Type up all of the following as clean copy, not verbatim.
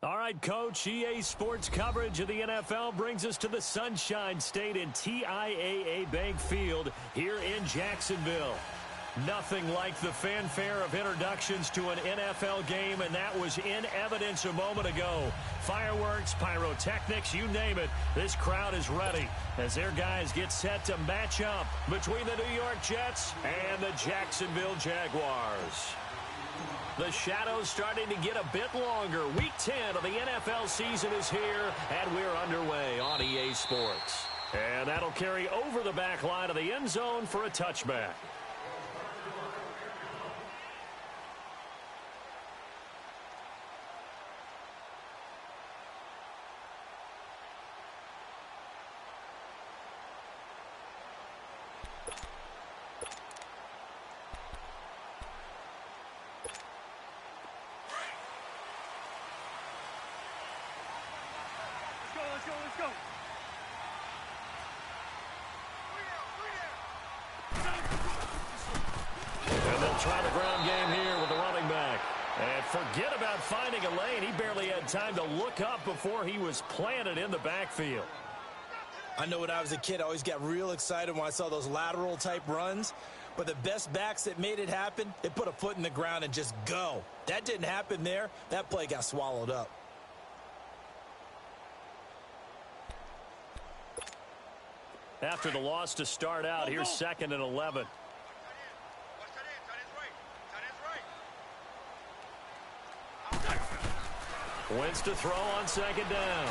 All right, Coach, EA Sports coverage of the NFL brings us to the Sunshine State in TIAA Bank Field here in Jacksonville. Nothing like the fanfare of introductions to an NFL game, and that was in evidence a moment ago. Fireworks, pyrotechnics, you name it, this crowd is ready as their guys get set to match up between the New York Jets and the Jacksonville Jaguars. The shadows starting to get a bit longer. Week 10 of the NFL season is here, and we're underway on EA Sports. And that'll carry over the back line of the end zone for a touchback. Let's go. And they'll try the ground game here with the running back. And forget about finding a lane. He barely had time to look up before he was planted in the backfield. I know when I was a kid, I always got real excited when I saw those lateral-type runs. But the best backs that made it happen, they put a foot in the ground and just go. That didn't happen there. That play got swallowed up. After the loss to start out, here's 2nd and 11. Wentz to throw on 2nd down.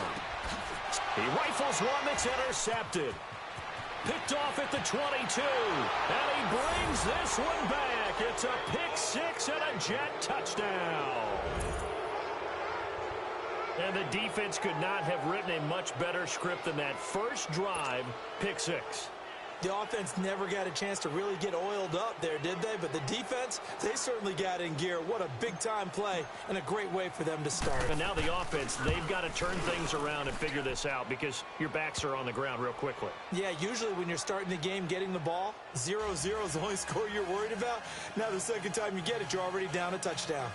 He rifles one that's intercepted. Picked off at the 22. And he brings this one back. It's a pick six and a Jet touchdown. And the defense could not have written a much better script than that first drive, pick six. The offense never got a chance to really get oiled up there, did they? But the defense, they certainly got in gear. What a big-time play and a great way for them to start. And now the offense, they've got to turn things around and figure this out because your backs are on the ground real quickly. Yeah, usually when you're starting the game getting the ball, 0-0 is the only score you're worried about. Now the second time you get it, you're already down a touchdown.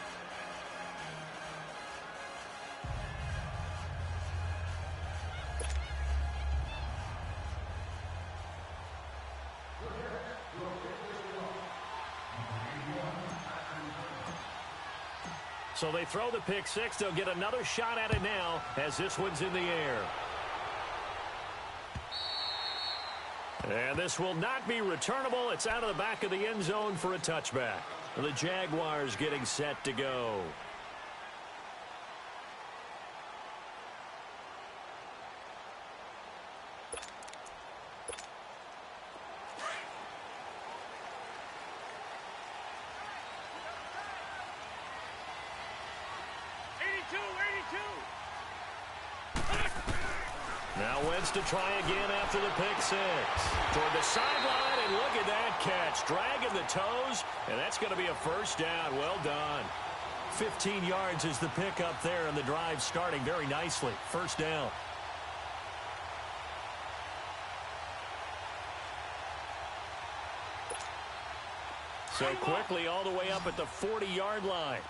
So they throw the pick six. They'll get another shot at it now as this one's in the air. And this will not be returnable. It's out of the back of the end zone for a touchback. The Jaguars getting set to go. Now Wentz to try again after the pick six. Toward the sideline, and look at that catch. Dragging the toes, and that's going to be a first down. Well done. 15 yards is the pick up there, and the drive starting very nicely. First down. So quickly all the way up at the 40-yard line.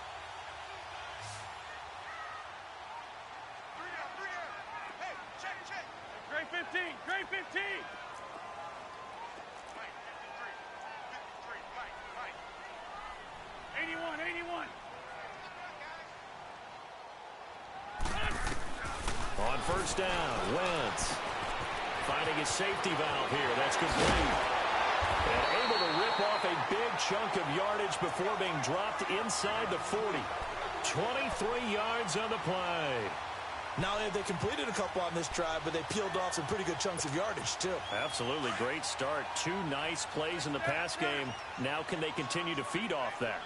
Great 15. 81. On first down, Wentz finding his safety valve here. That's complete. And able to rip off a big chunk of yardage before being dropped inside the 40. 23 yards on the play. Not only have they completed a couple on this drive, but they peeled off some pretty good chunks of yardage, too. Absolutely. Great start. 2 nice plays in the pass game. Now can they continue to feed off that?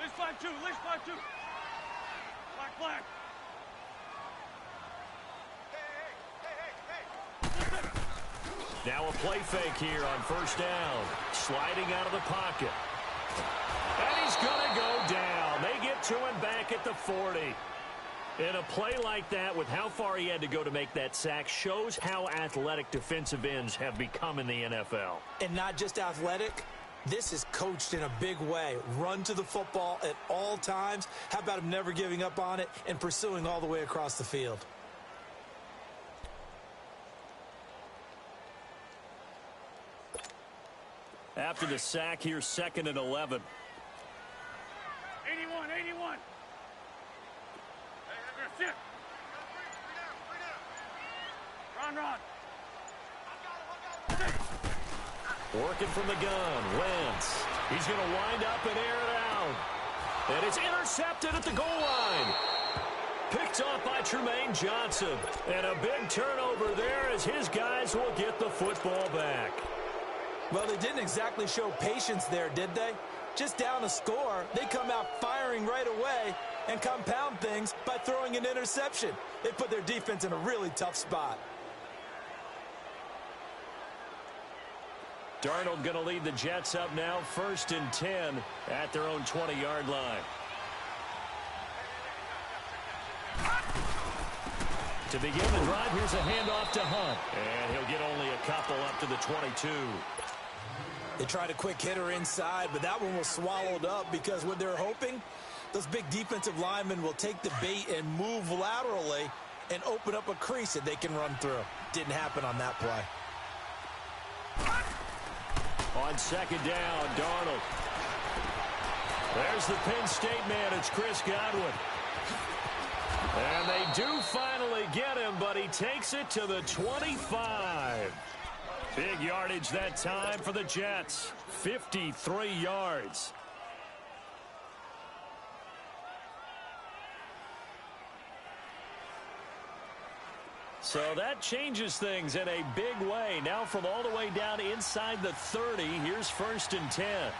List flag 2. Black. Now a play fake here on first down. Sliding out of the pocket. And he's going to go down. They get to him back at the 40. And a play like that, with how far he had to go to make that sack, shows how athletic defensive ends have become in the NFL. And not just athletic, This is coached in a big way. Run to the football at all times. How about him never giving up on it and pursuing all the way across the field? After the sack, here's 2nd and 11. 81, 81. Sit. Run. Working from the gun, Wentz. He's going to wind up and air it out. And it's intercepted at the goal line. Picked off by Tremaine Johnson. And a big turnover there as his guys will get the football back. Well, they didn't exactly show patience there, did they? Just down a score, they come out firing right away and compound things by throwing an interception. They put their defense in a really tough spot. Darnold going to lead the Jets up now, 1st and 10 at their own 20-yard line. To begin the drive, here's a handoff to Hunt. And he'll get only a couple up to the 22. They tried a quick hitter inside, but that one was swallowed up because what they're hoping, those big defensive linemen will take the bait and move laterally and open up a crease that they can run through. Didn't happen on that play. On 2nd down, Darnold. There's the Penn State man. It's Chris Godwin. And they do finally get him, but he takes it to the 25. Big yardage that time for the Jets. 53 yards. So that changes things in a big way. Now from all the way down inside the 30, here's 1st and 10.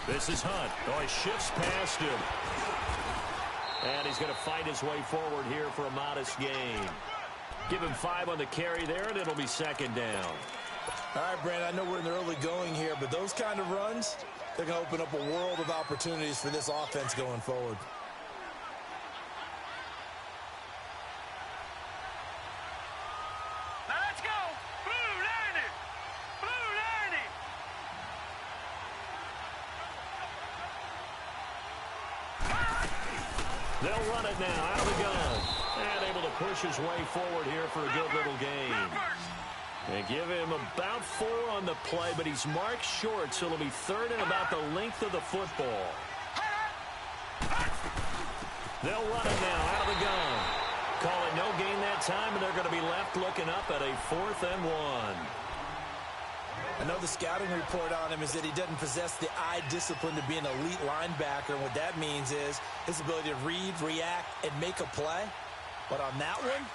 This is Hunt. Oh, he shifts past him. And he's going to fight his way forward here for a modest gain. Give him 5 on the carry there, and it'll be 2nd down. All right, Brandon, I know we're in the early going here, but those kind of runs, they're going to open up a world of opportunities for this offense going forward. Now let's go. Blue line it. Blue line it. They'll run it now out of the gun. And able to push his way forward here for a good little gain. They give him about 4 on the play, but he's marked short, so it'll be 3rd and about the length of the football. They'll run it now out of the gun. Call it no gain that time, and they're going to be left looking up at a 4th and 1. I know the scouting report on him is that he doesn't possess the eye discipline to be an elite linebacker. And what that means is his ability to read, react, and make a play. But on that one,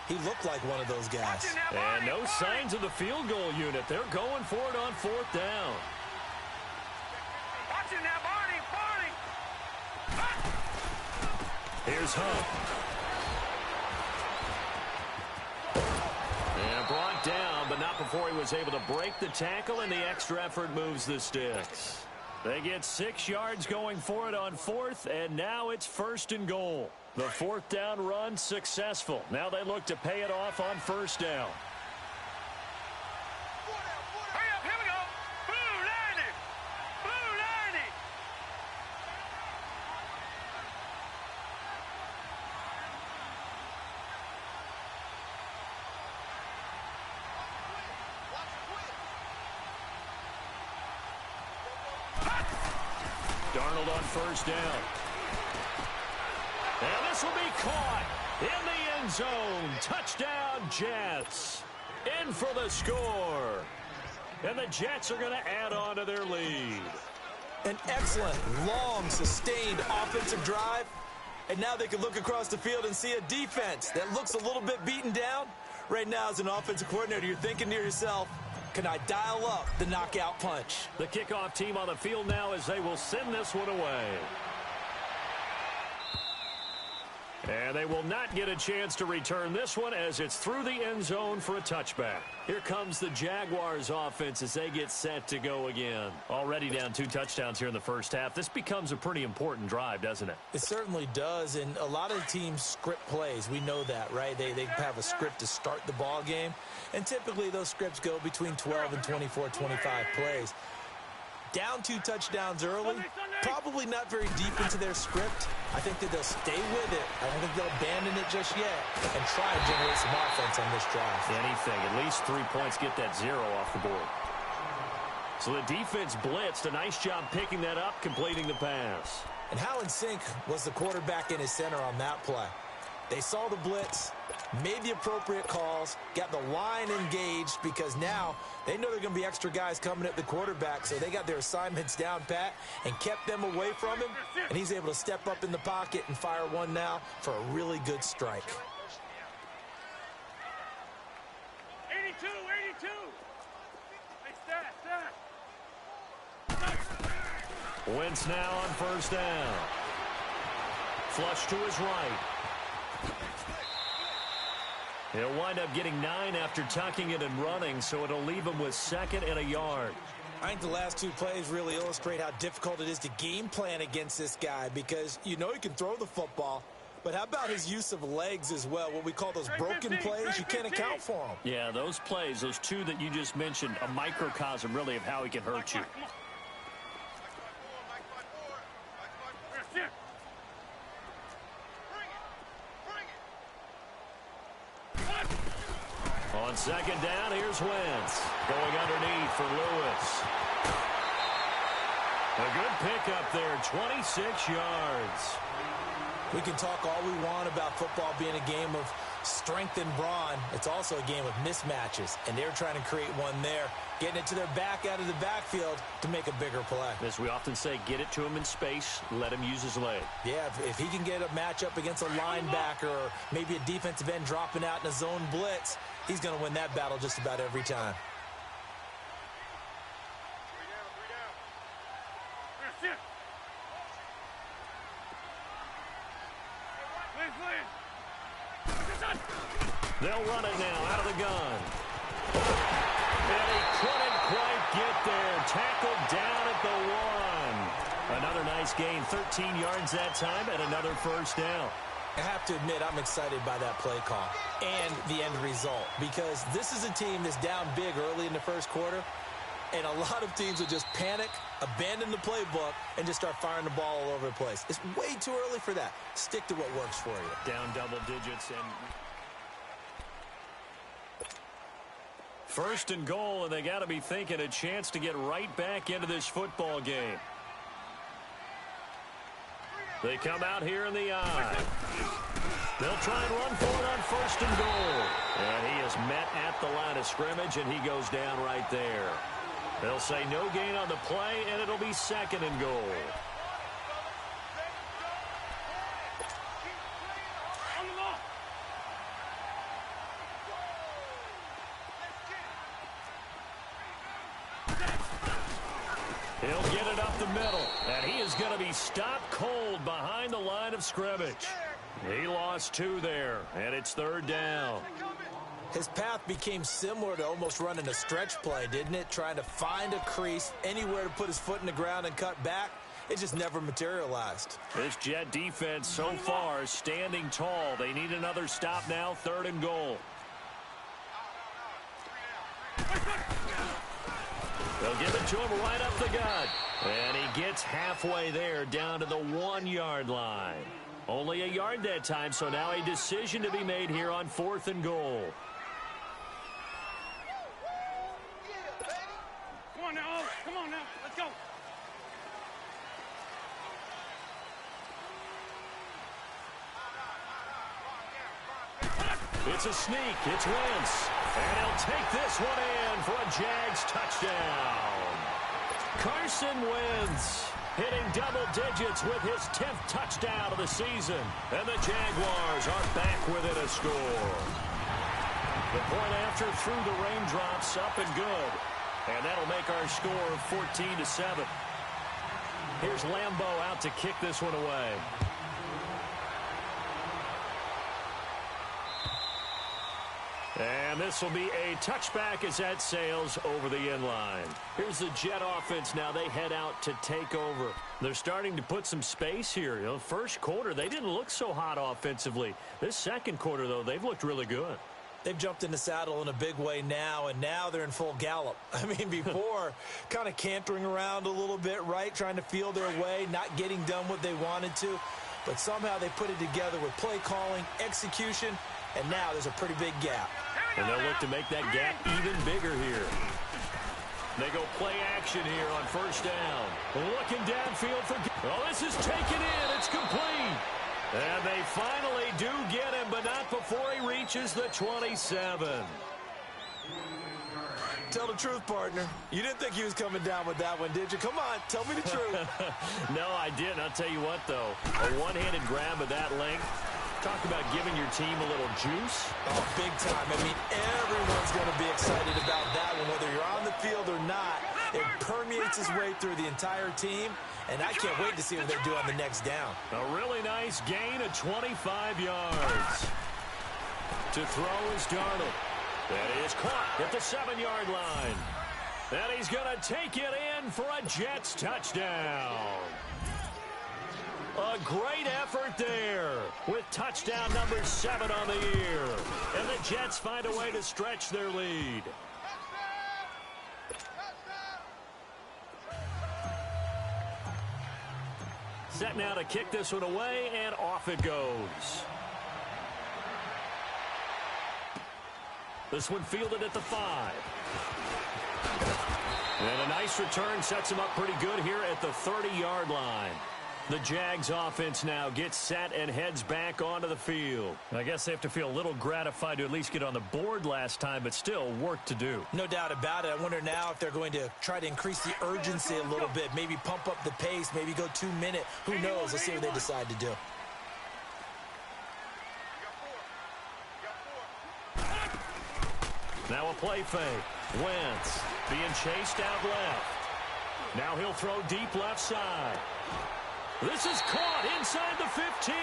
he looked like one of those guys. And no signs of the field goal unit. They're going for it on 4th down. Watch it now, Barney. Here's Hunt. And brought down, but not before he was able to break the tackle, and the extra effort moves the sticks. They get 6 yards going for it on 4th, and now it's 1st and goal. The 4th down run successful. Now they look to pay it off on 1st down. Hurry up, here we go. Blue line it. Blue line it. Darnold on 1st down. And this will be caught in the end zone. Touchdown, Jets. In for the score. And the Jets are going to add on to their lead. An excellent, long, sustained offensive drive. And now they can look across the field and see a defense that looks a little bit beaten down. Right now, as an offensive coordinator, you're thinking to yourself, can I dial up the knockout punch? The kickoff team on the field now as they will send this one away. And they will not get a chance to return this one as it's through the end zone for a touchback. Here comes the Jaguars offense as they get set to go again. Already down 2 touchdowns here in the first half. This becomes a pretty important drive, doesn't it? It certainly does, and a lot of teams script plays. We know that, right? They have a script to start the ball game, and typically those scripts go between 12 and 24, 25 plays. Down 2 touchdowns early, probably not very deep into their script. I think that they'll stay with it. I don't think they'll abandon it just yet and try and generate some offense on this drive. Anything, at least 3 points, get that 0 off the board. So the defense blitzed. A nice job picking that up, completing the pass. And how in sync was the quarterback in his center on that play? They saw the blitz, made the appropriate calls, got the line engaged because now they know there are going to be extra guys coming at the quarterback, so they got their assignments down pat and kept them away from him, and he's able to step up in the pocket and fire one now for a really good strike. 82, 82. Hey, stat. Wentz now on first down. Flush to his right. He'll wind up getting 9 after tucking it and running, so it'll leave him with 2nd and a yard. I think the last 2 plays really illustrate how difficult it is to game plan against this guy because you know he can throw the football, but how about his use of legs as well? What we call those broken plays, you can't account for them. Yeah, those plays, those 2 that you just mentioned, a microcosm really of how he can hurt you. On 2nd down, here's Wentz. Going underneath for Lewis. A good pickup there, 26 yards. We can talk all we want about football being a game of strength and brawn. It's also a game of mismatches, and they're trying to create one there, getting it to their back out of the backfield to make a bigger play. As we often say, get it to him in space, let him use his leg. Yeah, if he can get a matchup against a linebacker or maybe a defensive end dropping out in a zone blitz, he's going to win that battle just about every time. They'll run it now out of the gun. And he couldn't quite get there. Tackled down at the 1. Another nice gain, 13 yards that time, and another first down. I have to admit, I'm excited by that play call and the end result because this is a team that's down big early in the first quarter, and a lot of teams will just panic, abandon the playbook, and just start firing the ball all over the place. It's way too early for that. Stick to what works for you. Down double digits and... 1st and goal, and they got to be thinking a chance to get right back into this football game. They come out here in the eye. They'll try and run for it on 1st and goal. And he is met at the line of scrimmage, and he goes down right there. They'll say no gain on the play, and it'll be 2nd and goal. He'll get it up the middle, and he is going to be stopped cold behind the line of scrimmage. He lost 2 there, and it's 3rd down. His path became similar to almost running a stretch play, didn't it? Trying to find a crease, anywhere to put his foot in the ground and cut back. It just never materialized. This Jet defense so far standing tall. They need another stop now, 3rd and goal. They'll give it to him right up the gut. And he gets halfway there down to the 1-yard line. Only a yard that time, so now a decision to be made here on 4th and goal. Come on now, come on now, let's go. It's a sneak. It's Wentz. And he'll take this one in for a Jags touchdown. Carson Wentz hitting double digits with his 10th touchdown of the season. And the Jaguars are back within a score. The point after through the raindrops, up and good. And that'll make our score 14-7. Here's Lambeau out to kick this one away. And this will be a touchback as that sails over the end line. Here's the Jet offense now. They head out to take over. They're starting to put some space here. You know, first quarter, they didn't look so hot offensively. This second quarter, though, they've looked really good. They've jumped in the saddle in a big way now, and now they're in full gallop. I mean, before, kind of cantering around a little bit, right, trying to feel their way, not getting done what they wanted to. But somehow they put it together with play calling, execution, and now there's a pretty big gap. And they'll look to make that gap even bigger here. They go play action here on first down. Looking downfield for... Oh, this is taken in. It's complete. And they finally do get him, but not before he reaches the 27. Tell the truth, partner. You didn't think he was coming down with that one, did you? Come on, tell me the truth. No, I didn't. I'll tell you what, though. A one-handed grab of that length. Talk about giving your team a little juice. Oh, big time. I mean, everyone's going to be excited about that one, whether you're on the field or not. It permeates its way through the entire team, and I can't wait to see what they do on the next down. A really nice gain of 25 yards. To throw is Darnold. That is caught at the 7-yard line. And he's going to take it in for a Jets touchdown. A great effort there with touchdown number 7 on the year. And the Jets find a way to stretch their lead. Set now to kick this one away, and off it goes. This one fielded at the 5. And a nice return sets him up pretty good here at the 30-yard line. The Jags offense now gets set and heads back onto the field. I guess they have to feel a little gratified to at least get on the board last time, but still work to do. No doubt about it. I wonder now if they're going to try to increase the urgency a little bit, maybe pump up the pace, maybe go 2-minute. Who knows? Let's see what they decide to do. Now a play fake. Wentz being chased out left. Now he'll throw deep left side. This is caught inside the 15.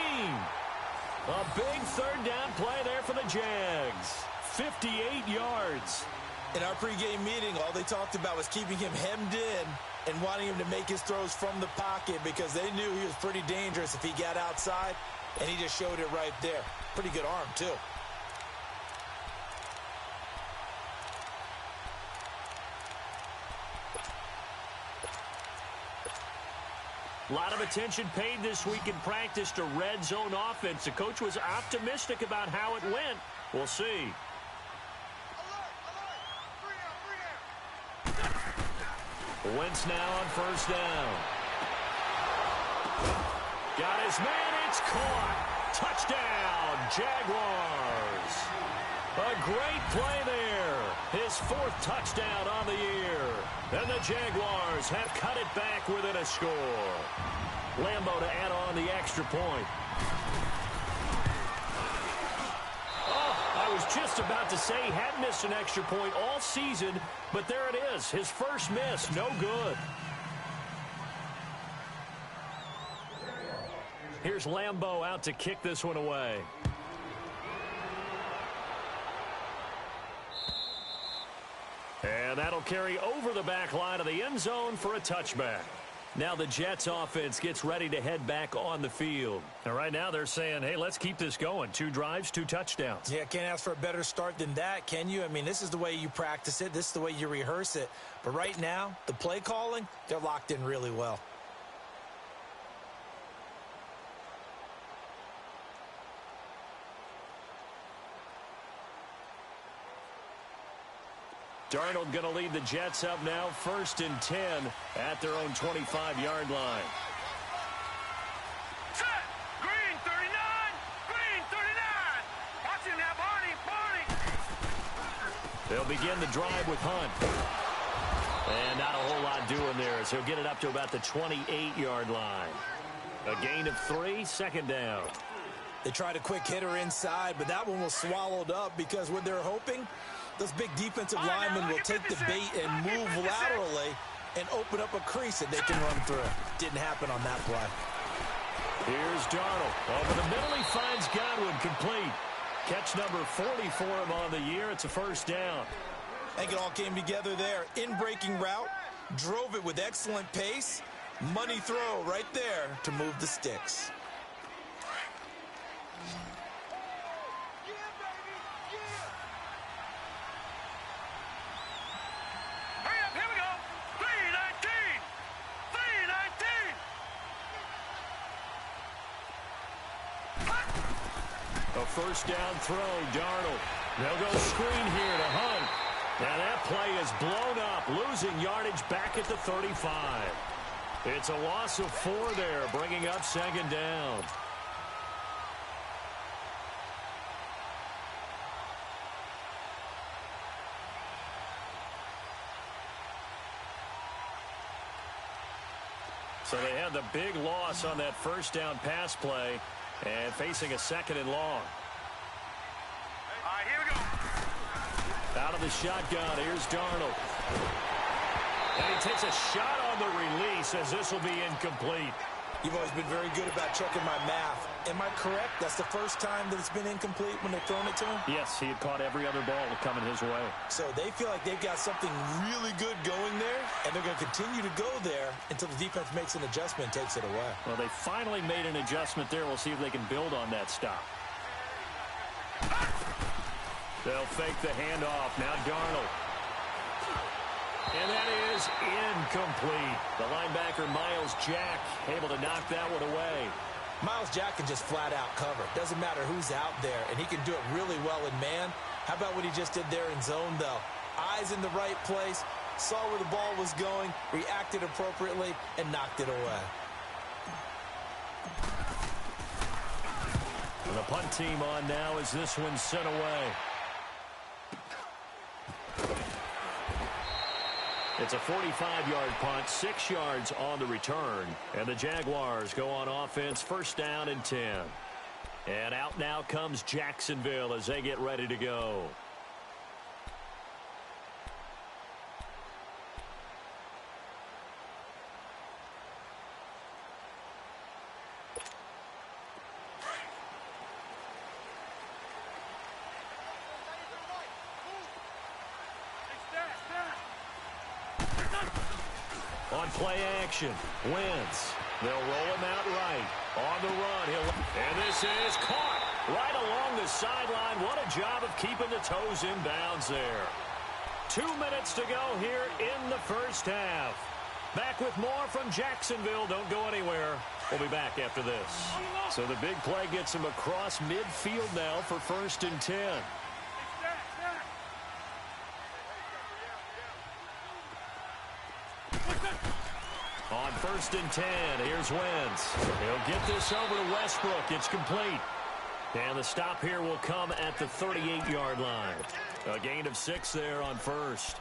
A big third down play there for the Jags. 58 yards. In our pregame meeting, all they talked about was keeping him hemmed in and wanting him to make his throws from the pocket because they knew he was pretty dangerous if he got outside, and he just showed it right there. Pretty good arm, too. A lot of attention paid this week in practice to red zone offense. The coach was optimistic about how it went. We'll see. Wentz now on first down. Got his man. It's caught. Touchdown, Jaguars. A great play there. His 4th touchdown on the year. And the Jaguars have cut it back within a score. Lambeau to add on the extra point. Oh, I was just about to say he had missed an extra point all season, but there it is. His first miss, no good. Here's Lambeau out to kick this one away. And that'll carry over the back line of the end zone for a touchback. Now the Jets offense gets ready to head back on the field. And right now they're saying, hey, let's keep this going. 2 drives, 2 touchdowns. Yeah, can't ask for a better start than that, can you? I mean, this is the way you practice it. This is the way you rehearse it. But right now, the play calling, they're locked in really well. Darnold going to lead the Jets up now, 1st and 10 at their own 25-yard line. Set. Green 39. Green 39. Watch him now, Barney. They'll begin the drive with Hunt. And not a whole lot doing there, so he'll get it up to about the 28-yard line. A gain of 3, 2nd down. They tried a quick hitter inside, but that one was swallowed up because what they're hoping, those big defensive linemen will take the bait and move laterally and open up a crease that they can run through. Didn't happen on that play. Here's Darnold. Over the middle, he finds Godwin complete. Catch number 40 for him on the year. It's a first down. I think it all came together there. In-breaking route, drove it with excellent pace. Money throw right there to move the sticks. Hurry up, here we go. 319. 319. A first down throw, Darnold. They'll go screen here to Hunt. And that play is blown up, losing yardage back at the 35. It's a loss of 4 there, bringing up second down. So they had the big loss on that first down pass play and facing a second and long. All right, here we go. Out of the shotgun, here's Darnold. And he takes a shot on the release as this will be incomplete. You've always been very good about checking my math. Am I correct? That's the first time that it's been incomplete when they've thrown it to him? Yes, he had caught every other ball coming his way. So they feel like they've got something really good going there, and they're going to continue to go there until the defense makes an adjustment and takes it away. Well, they finally made an adjustment there. We'll see if they can build on that stop. They'll fake the handoff. Now Darnold. And that is incomplete. The linebacker, Miles Jack, able to knock that one away. Miles Jack can just flat out cover. Doesn't matter who's out there, and he can do it really well in man. How about what he just did there in zone, though? Eyes in the right place, saw where the ball was going, reacted appropriately, and knocked it away. And the punt team on now as this one's sent away. It's a 45-yard punt, 6 yards on the return. And the Jaguars go on offense, first down and 10. And out now comes Jacksonville as they get ready to go. On play action, Wentz. They'll roll him out right. On the run, and this is caught right along the sideline. What a job of keeping the toes in bounds there. 2 minutes to go here in the first half. Back with more from Jacksonville. Don't go anywhere. We'll be back after this. So the big play gets him across midfield now for first and 10. On first and 10, here's Wentz. He'll get this over to Westbrook. It's complete. And the stop here will come at the 38-yard line. A gain of 6 there on first.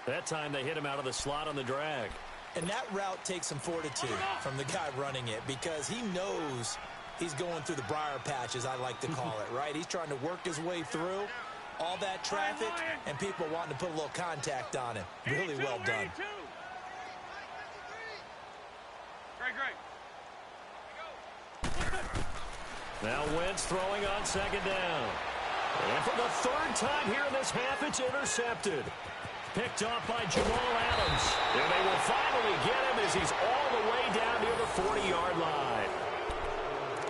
That time they hit him out of the slot on the drag. And that route takes some fortitude from the guy running it because he knows he's going through the briar patch, as I like to call it, right? He's trying to work his way through all that traffic and people wanting to put a little contact on him. Really well done. Great. Now Wentz throwing on second down. And for the third time here in this half, it's intercepted. Picked off by Jamal Adams. And they will finally get him as he's all the way down near the 40-yard line.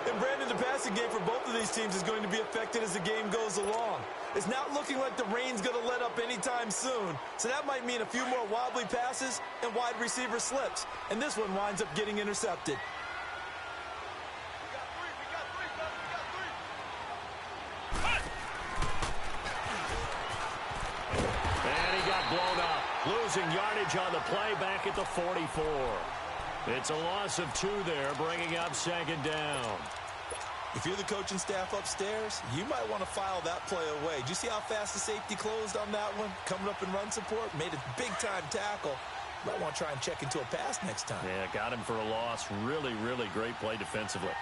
And Brandon, the passing game for both of these teams is going to be affected as the game goes along. It's not looking like the rain's going to let up anytime soon. So that might mean a few more wobbly passes and wide receiver slips. And this one winds up getting intercepted. And he got blown up. Losing yardage on the play back at the 44. It's a loss of 2 there, bringing up second down. If you're the coaching staff upstairs, you might want to file that play away. Did you see how fast the safety closed on that one? Coming up in run support, made a big-time tackle. Might want to try and check into a pass next time. Yeah, got him for a loss. Really, really great play defensively.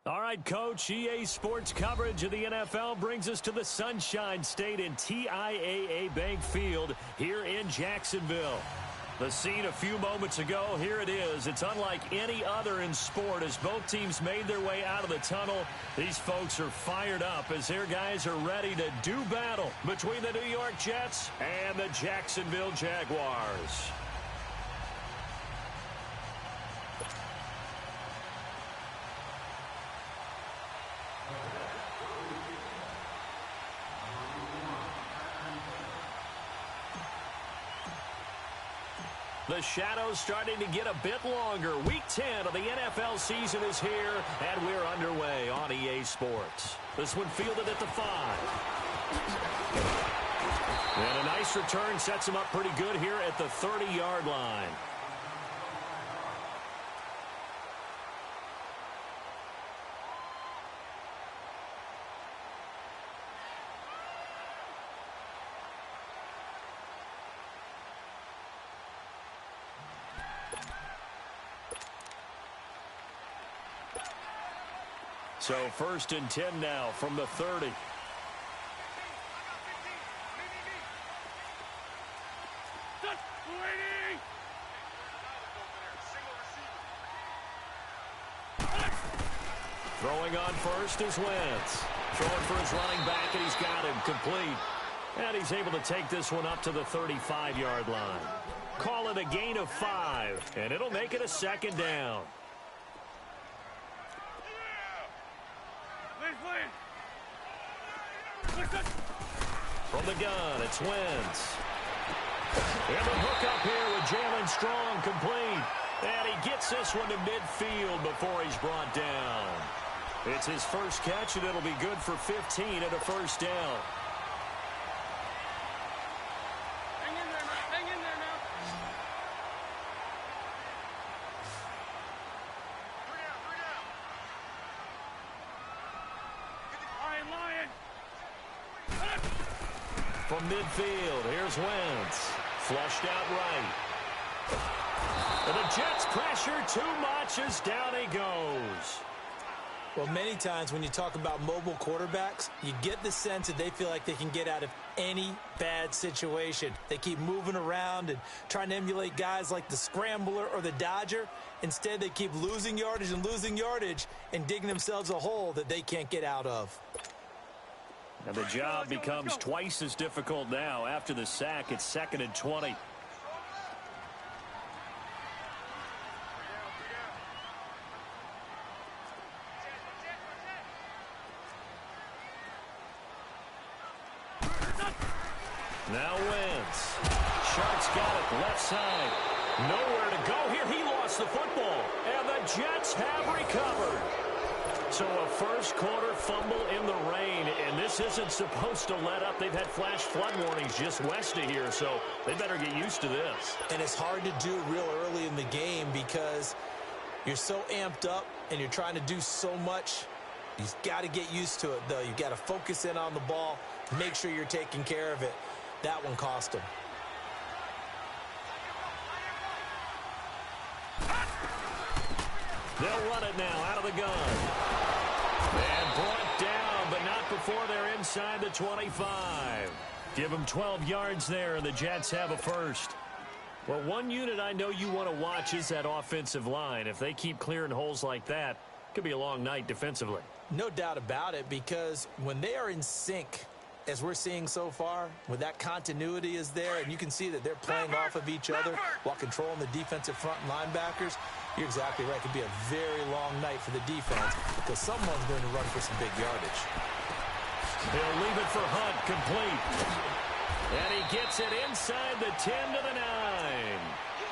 All right, Coach, EA Sports coverage of the NFL brings us to the Sunshine State in TIAA Bank Field here in Jacksonville. The scene a few moments ago, here it is. It's unlike any other in sport as both teams made their way out of the tunnel. These folks are fired up as their guys are ready to do battle between the New York Jets and the Jacksonville Jaguars. The shadow's starting to get a bit longer. Week 10 of the NFL season is here, and we're underway on EA Sports. This one fielded at the 5. And a nice return sets him up pretty good here at the 30-yard line. So 1st and 10 now from the 30. Throwing on first is Wentz. Throwing for his running back, and he's got him complete. And he's able to take this one up to the 35-yard line. Call it a gain of 5, and it'll make it a 2nd down. From the gun, it's Wentz. And the hook up here with Jalen Strong complete. And he gets this one to midfield before he's brought down. It's his first catch, and it'll be good for 15 and a 1st down. Hang in there now. Hang in there now. Lion. From midfield, here's Wentz. Flushed out right. And the Jets pressure too much as down he goes. Well, many times when you talk about mobile quarterbacks, you get the sense that they feel like they can get out of any bad situation. They keep moving around and trying to emulate guys like the Scrambler or the Dodger. Instead, they keep losing yardage and digging themselves a hole that they can't get out of. And the job becomes twice as difficult now. After the sack, it's 2nd and 20. Now Wentz. Shark's got it left side. Nowhere to go here. He lost the football. And the Jets have recovered. So a first quarter fumble in the rain, and this isn't supposed to let up. They've had flash flood warnings just west of here, so they better get used to this. And it's hard to do real early in the game because you're so amped up and you're trying to do so much. You've got to get used to it, though. You've got to focus in on the ball, make sure you're taking care of it. That one cost him. They'll run it now out of the gun. And brought down, but not before they're inside the 25. Give them 12 yards there, and the Jets have a first. Well, one unit I know you want to watch is that offensive line. If they keep clearing holes like that, it could be a long night defensively. No doubt about it, because when they are in sync, as we're seeing so far, when that continuity is there, and you can see that they're playing off of each other while controlling the defensive front linebackers, you're exactly right. It could be a very long night for the defense because someone's going to run for some big yardage. They'll leave it for Hunt, complete. And he gets it inside the 10 to the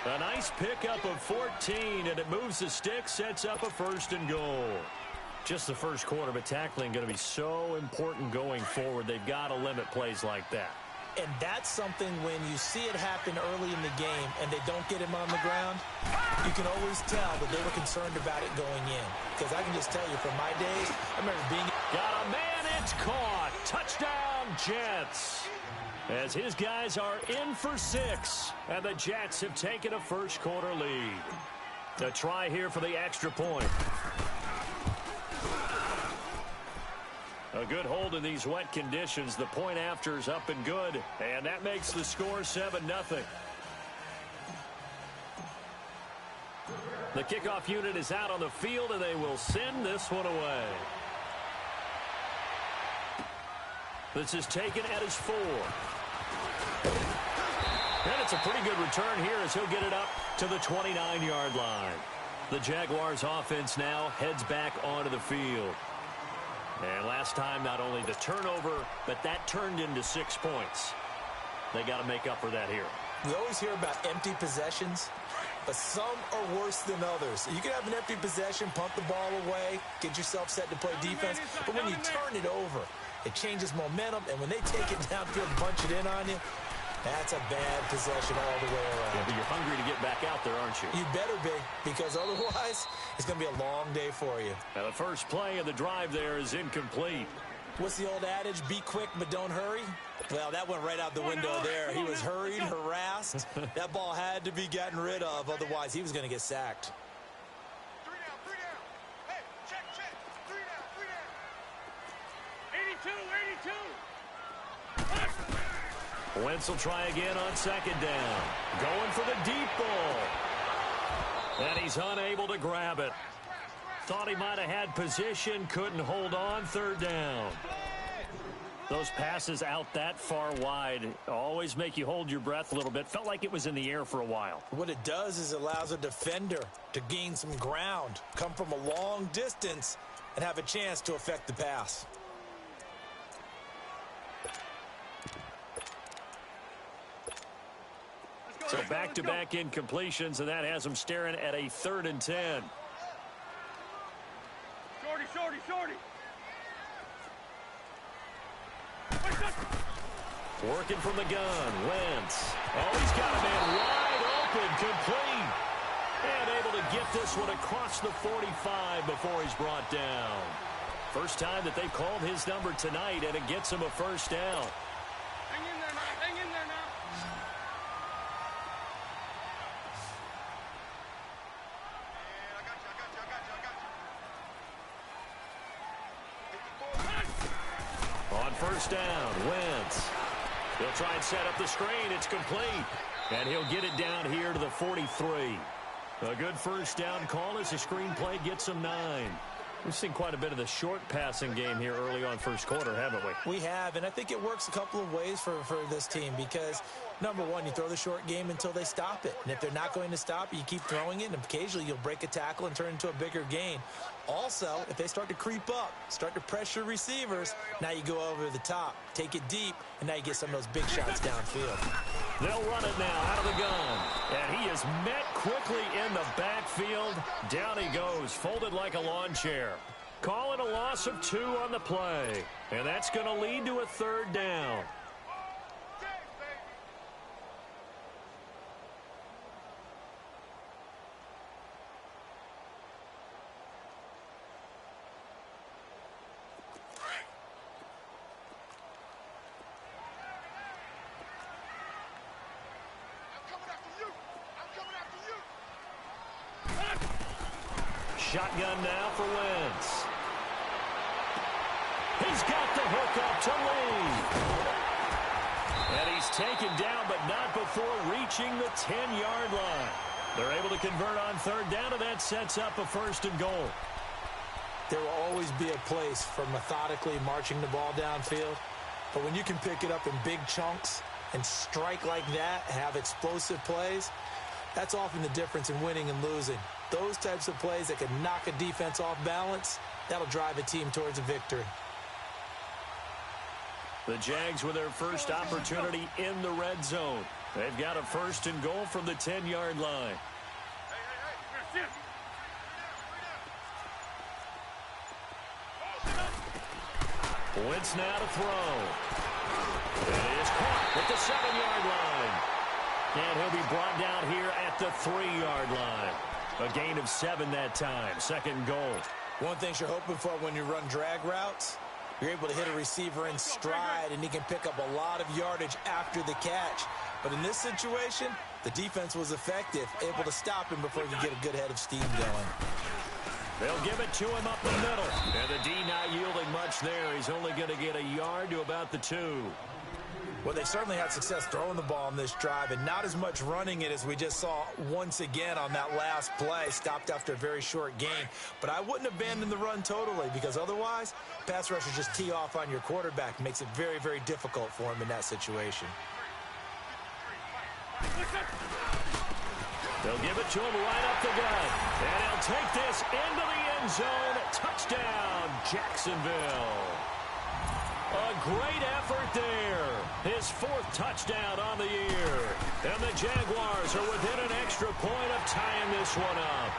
9. A nice pickup of 14, and it moves the stick, sets up a 1st and goal. Just the first quarter, but tackling going to be so important going forward. They've got to limit plays like that. And that's something when you see it happen early in the game and they don't get him on the ground, you can always tell that they were concerned about it going in. Because I can just tell you from my days, I remember being... Got a man, it's caught. Touchdown, Jets. As his guys are in for 6, and the Jets have taken a first quarter lead. A try here for the extra point. A good hold in these wet conditions. The point after is up and good, and that makes the score 7-0. The kickoff unit is out on the field, and they will send this one away. This is taken at his 4. And it's a pretty good return here as he'll get it up to the 29-yard line. The Jaguars offense now heads back onto the field. And last time, not only the turnover, but that turned into 6 points. They got to make up for that here. We always hear about empty possessions, but some are worse than others. You can have an empty possession, pump the ball away, get yourself set to play defense, but when you turn it over, it changes momentum, and when they take it downfield and punch it in on you, that's a bad possession all the way around. Yeah, but you're hungry to get back out there, aren't you? You better be, because otherwise it's going to be a long day for you. Now, the first play of the drive there is incomplete. What's the old adage? Be quick, but don't hurry? Well, that went right out the window there. He was hurried, harassed. That ball had to be gotten rid of, otherwise he was going to get sacked. 3 down. Hey, check. 3 down. 82. Wentz will try again on second down. Going for the deep ball. And he's unable to grab it. Thought he might have had position, couldn't hold on, third down. Those passes out that far wide always make you hold your breath a little bit. Felt like it was in the air for a while. What it does is it allows a defender to gain some ground, come from a long distance, and have a chance to affect the pass. So back-to-back incompletions, and that has them staring at a 3rd and 10. Shorty. Working from the gun, Wentz. Oh, he's got a man wide open, complete. And able to get this one across the 45 before he's brought down. First time that they've called his number tonight, and it gets him a first down. Hang in there now. On first down, Wentz. He'll try and set up the screen. It's complete. And he'll get it down here to the 43. A good first down call as the screenplay gets him 9. We've seen quite a bit of the short passing game here early on first quarter, haven't we? We have, and I think it works a couple of ways for this team because, number one, you throw the short game until they stop it. And if they're not going to stop it, you keep throwing it, and occasionally you'll break a tackle and turn it into a bigger gain. Also, if they start to creep up, start to pressure receivers, now you go over the top, take it deep, and now you get some of those big shots downfield. They'll run it now out of the gun. And he is met quickly in the backfield. Down he goes, folded like a lawn chair. Calling a loss of 2 on the play. And that's going to lead to a 3rd down. Shotgun now for Wentz. He's got the hook up to Lee. And he's taken down, but not before reaching the 10-yard line. They're able to convert on 3rd down, and that sets up a 1st and goal. There will always be a place for methodically marching the ball downfield. But when you can pick it up in big chunks and strike like that, have explosive plays, that's often the difference in winning and losing. Those types of plays that can knock a defense off balance, that'll drive a team towards a victory. The Jags with their first opportunity in the red zone. They've got a 1st and goal from the 10-yard line. Wentz now to throw. And he is caught at the 7-yard line. And he'll be brought down here at the 3-yard line. A gain of 7 that time. 2nd goal. One thing you're hoping for when you run drag routes, you're able to hit a receiver in stride, and he can pick up a lot of yardage after the catch. But in this situation, the defense was effective, able to stop him before he could get a good head of steam going. They'll give it to him up the middle. And the D not yielding much there. He's only going to get a yard to about the 2. Well, they certainly had success throwing the ball on this drive and not as much running it as we just saw once again on that last play. Stopped after a very short gain. But I wouldn't abandon the run totally because otherwise, pass rushers just tee off on your quarterback. Makes it very, very difficult for him in that situation. They'll give it to him right up the gut. And he'll take this into the end zone. Touchdown, Jacksonville. A great effort there. His 4th touchdown on the year. And the Jaguars are within an extra point of tying this one up.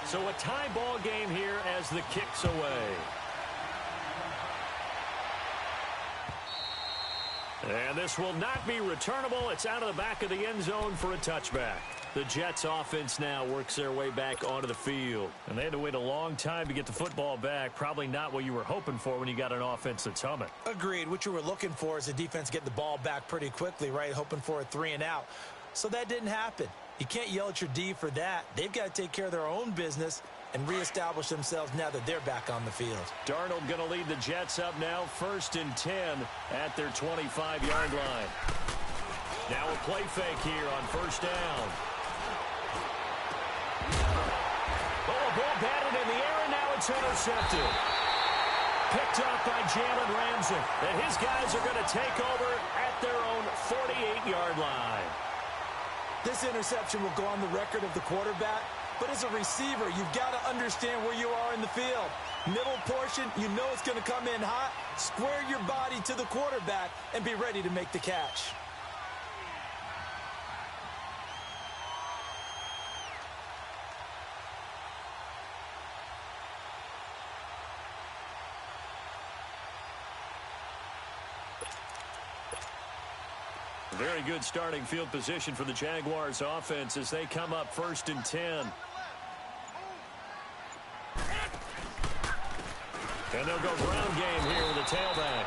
So a tie ball game here as the kick's away. And this will not be returnable. It's out of the back of the end zone for a touchback. The Jets offense now works their way back onto the field. And they had to wait a long time to get the football back. Probably not what you were hoping for when you got an offense that's humming. Agreed. What you were looking for is the defense get the ball back pretty quickly, right? Hoping for a 3 and out. So that didn't happen. You can't yell at your D for that. They've got to take care of their own business and reestablish themselves now that they're back on the field. Darnold going to lead the Jets up now, 1st and 10 at their 25-yard line. Now a play fake here on 1st down. Oh, a ball batted in the air, and now it's intercepted. Picked up by Jalen Ramsey. And his guys are going to take over at their own 48-yard line. This interception will go on the record of the quarterback. But as a receiver, you've got to understand where you are in the field. Middle portion, you know it's going to come in hot. Square your body to the quarterback and be ready to make the catch. Very good starting field position for the Jaguars offense as they come up 1st and 10. And they'll go ground game here with a tailback.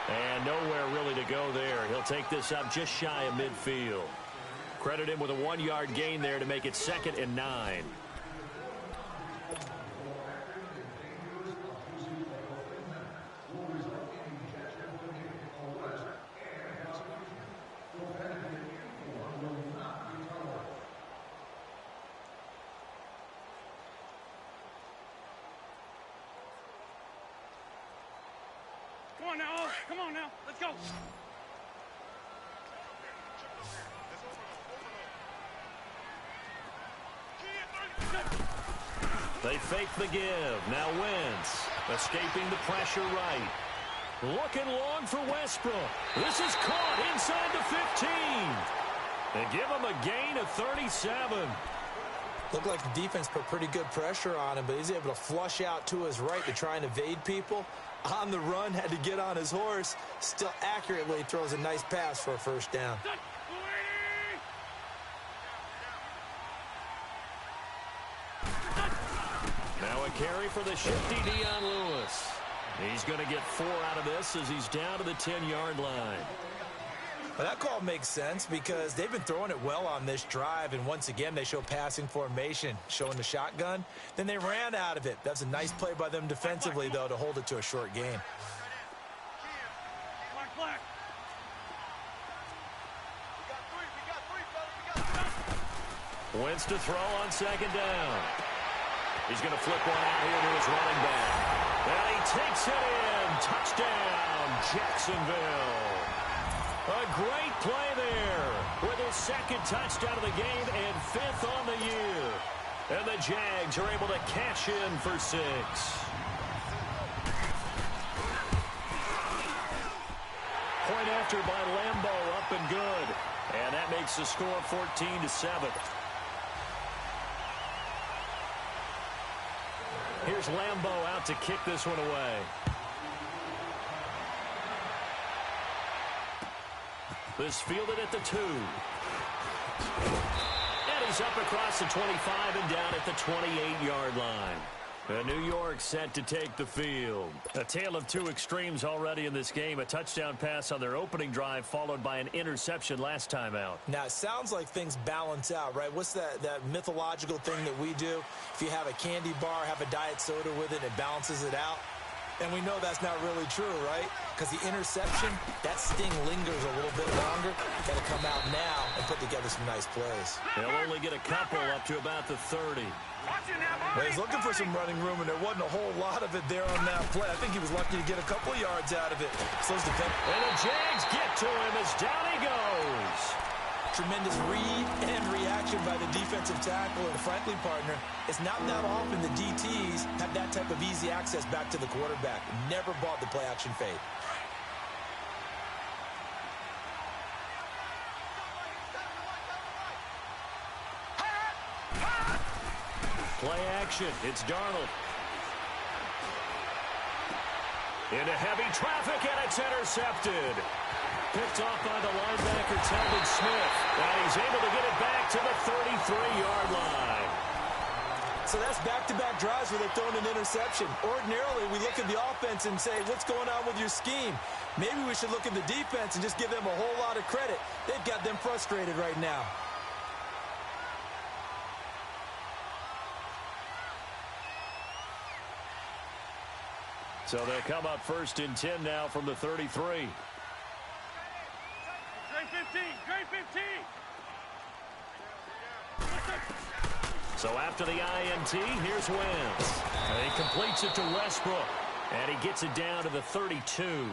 And nowhere really to go there. He'll take this up just shy of midfield. Credit him with a 1-yard gain there to make it 2nd and 9. Come on now, let's go. They fake the give. Now Wentz escaping the pressure right. Looking long for Westbrook. This is caught inside the 15. They give him a gain of 37. Looked like the defense put pretty good pressure on him, but he's able to flush out to his right to try and evade people. On the run, had to get on his horse. Still accurately throws a nice pass for a 1st down. Now a carry for the shifty Dion Lewis. He's going to get 4 out of this as he's down to the 10-yard line. Well, that call makes sense because they've been throwing it well on this drive, and once again they show passing formation, showing the shotgun. Then they ran out of it. That's a nice play by them defensively, though, to hold it to a short gain. Wentz to throw on 2nd down. He's going to flip one out here to his running back. And he takes it in. Touchdown, Jacksonville. A great play there with his 2nd touchdown of the game and 5th on the year. And the Jags are able to cash in for 6. Point after by Lambeau, up and good. And that makes the score 14-7. Here's Lambeau out to kick this one away. This fielded at the 2. And he's up across the 25 and down at the 28-yard line. New York set to take the field. A tale of two extremes already in this game. A touchdown pass on their opening drive followed by an interception last time out. Now, it sounds like things balance out, right? What's that mythological thing that we do? If you have a candy bar, have a diet soda with it, it balances it out. And we know that's not really true, right? Because the interception, that sting lingers a little bit longer. Got to come out now and put together some nice plays. They'll only get a couple up to about the 30. Well, he's looking for some running room, and there wasn't a whole lot of it there on that play. I think he was lucky to get a couple of yards out of it. And the Jags get to him as down he goes. Tremendous read and reaction by the defensive tackle, and frankly, partner, it's not that often the DTs have that type of easy access back to the quarterback. Never bought the play-action fade. Play action. It's Darnold. Into heavy traffic, and it's intercepted. Picked off by the linebacker, Telvin Smith. And he's able to get it back to the 33-yard line. So that's back-to-back drives where they've thrown an interception. Ordinarily, we look at the offense and say, what's going on with your scheme? Maybe we should look at the defense and just give them a whole lot of credit. They've got them frustrated right now. So they'll come up first and 10 now from the 33. Grade 15, grade 15. So after the INT, here's Wentz. And he completes it to Westbrook. And he gets it down to the 32.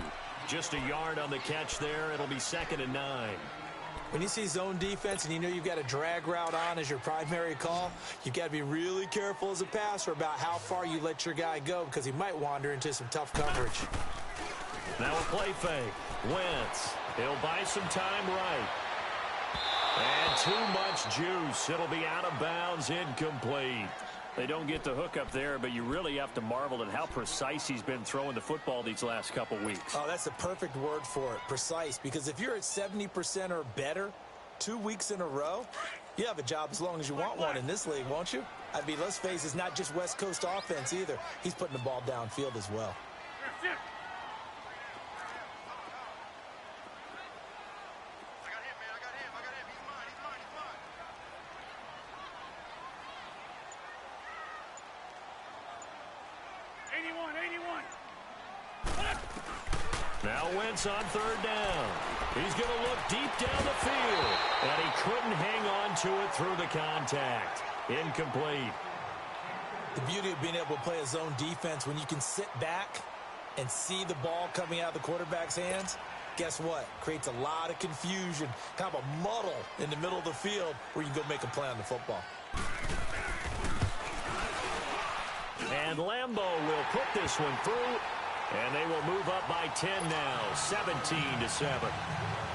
Just a yard on the catch there. It'll be 2nd and 9. When you see zone defense and you know you've got a drag route on as your primary call, you've got to be really careful as a passer about how far you let your guy go because he might wander into some tough coverage. Now a play fake. Wentz. He'll buy some time right. And too much juice. It'll be out of bounds, incomplete. They don't get the hook up there, but you really have to marvel at how precise he's been throwing the football these last couple weeks. Oh, that's the perfect word for it, precise. Because if you're at 70% or better 2 weeks in a row, you have a job as long as you want one in this league, won't you? I mean, let's face it, it's not just West Coast offense either. He's putting the ball downfield as well. Now Wentz on 3rd down. He's going to look deep down the field. And he couldn't hang on to it through the contact. Incomplete. The beauty of being able to play a zone defense when you can sit back and see the ball coming out of the quarterback's hands, guess what? Creates a lot of confusion, kind of a muddle in the middle of the field where you can go make a play on the football. And Lambeau will put this one through. And they will move up by 10 now, 17-7.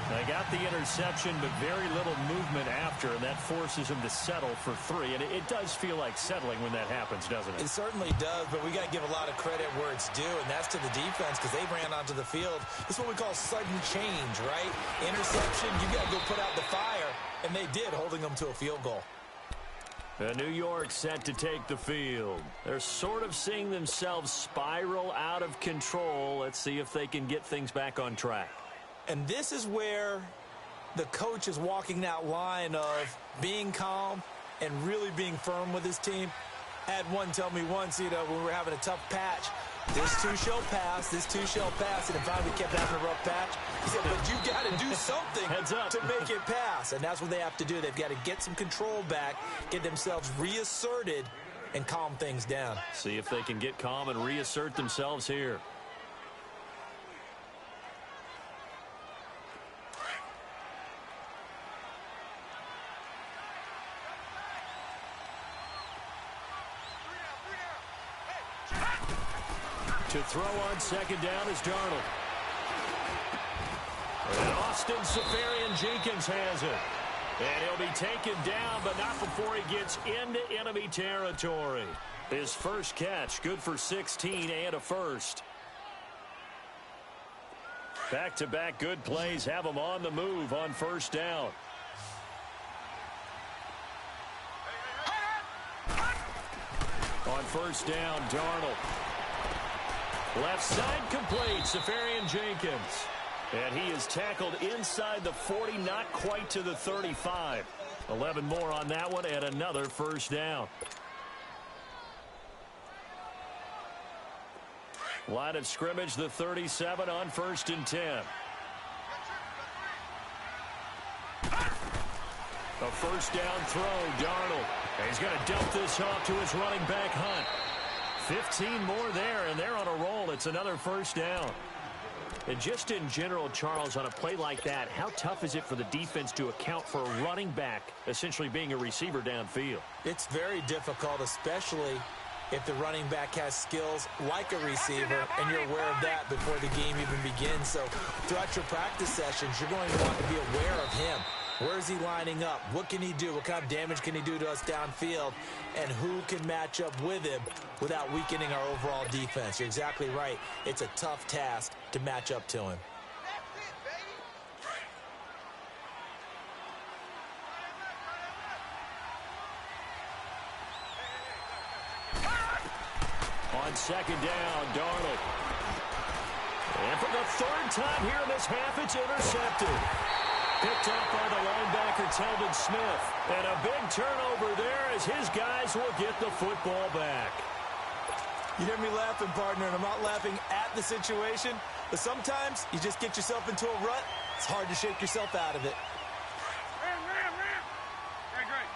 They got the interception, but very little movement after, and that forces them to settle for 3. And it does feel like settling when that happens, doesn't it? It certainly does, but we got to give a lot of credit where it's due, and that's to the defense because they ran onto the field. This is what we call sudden change, right? Interception, you got to go put out the fire, and they did, holding them to a field goal. New York set to take the field. They're sort of seeing themselves spiral out of control. Let's see if they can get things back on track. And this is where the coach is walking that line of being calm and really being firm with his team. I had one tell me once, when we were having a tough patch, this too shall pass, this too shall pass, and it finally kept having a rough patch. He said, but you got to do something to make it pass, and that's what they have to do. They've got to get some control back, get themselves reasserted, and calm things down. See if they can get calm and reassert themselves here. To throw on 2nd down is Darnold. And Austin Seferian-Jenkins has it. And he'll be taken down, but not before he gets into enemy territory. His first catch, good for 16 and a first. Back-to-back good plays have him on the move on 1st down. On first down. Darnold. Left side complete. Safarian-Jenkins. And he is tackled inside the 40, not quite to the 35. 11 more on that one and another first down. Line of scrimmage, the 37 on 1st and 10. A first down throw, Darnold. And he's going to dump this off to his running back, Hunt. 15 more there, and they're on a roll. It's another first down. And just in general, Charles, on a play like that, how tough is it for the defense to account for a running back essentially being a receiver downfield? It's very difficult, especially if the running back has skills like a receiver, and you're aware of that before the game even begins. So throughout your practice sessions, you're going to want to be aware of him. Where is he lining up? What can he do? What kind of damage can he do to us downfield? And who can match up with him without weakening our overall defense? You're exactly right. It's a tough task to match up to him. On second down, Darnold. And for the third time here in this half, it's intercepted. Picked up by the linebacker, Telvin Smith. And a big turnover there as his guys will get the football back. You hear me laughing, partner, and I'm not laughing at the situation, but sometimes you just get yourself into a rut. It's hard to shake yourself out of it. Ram. Hey, great.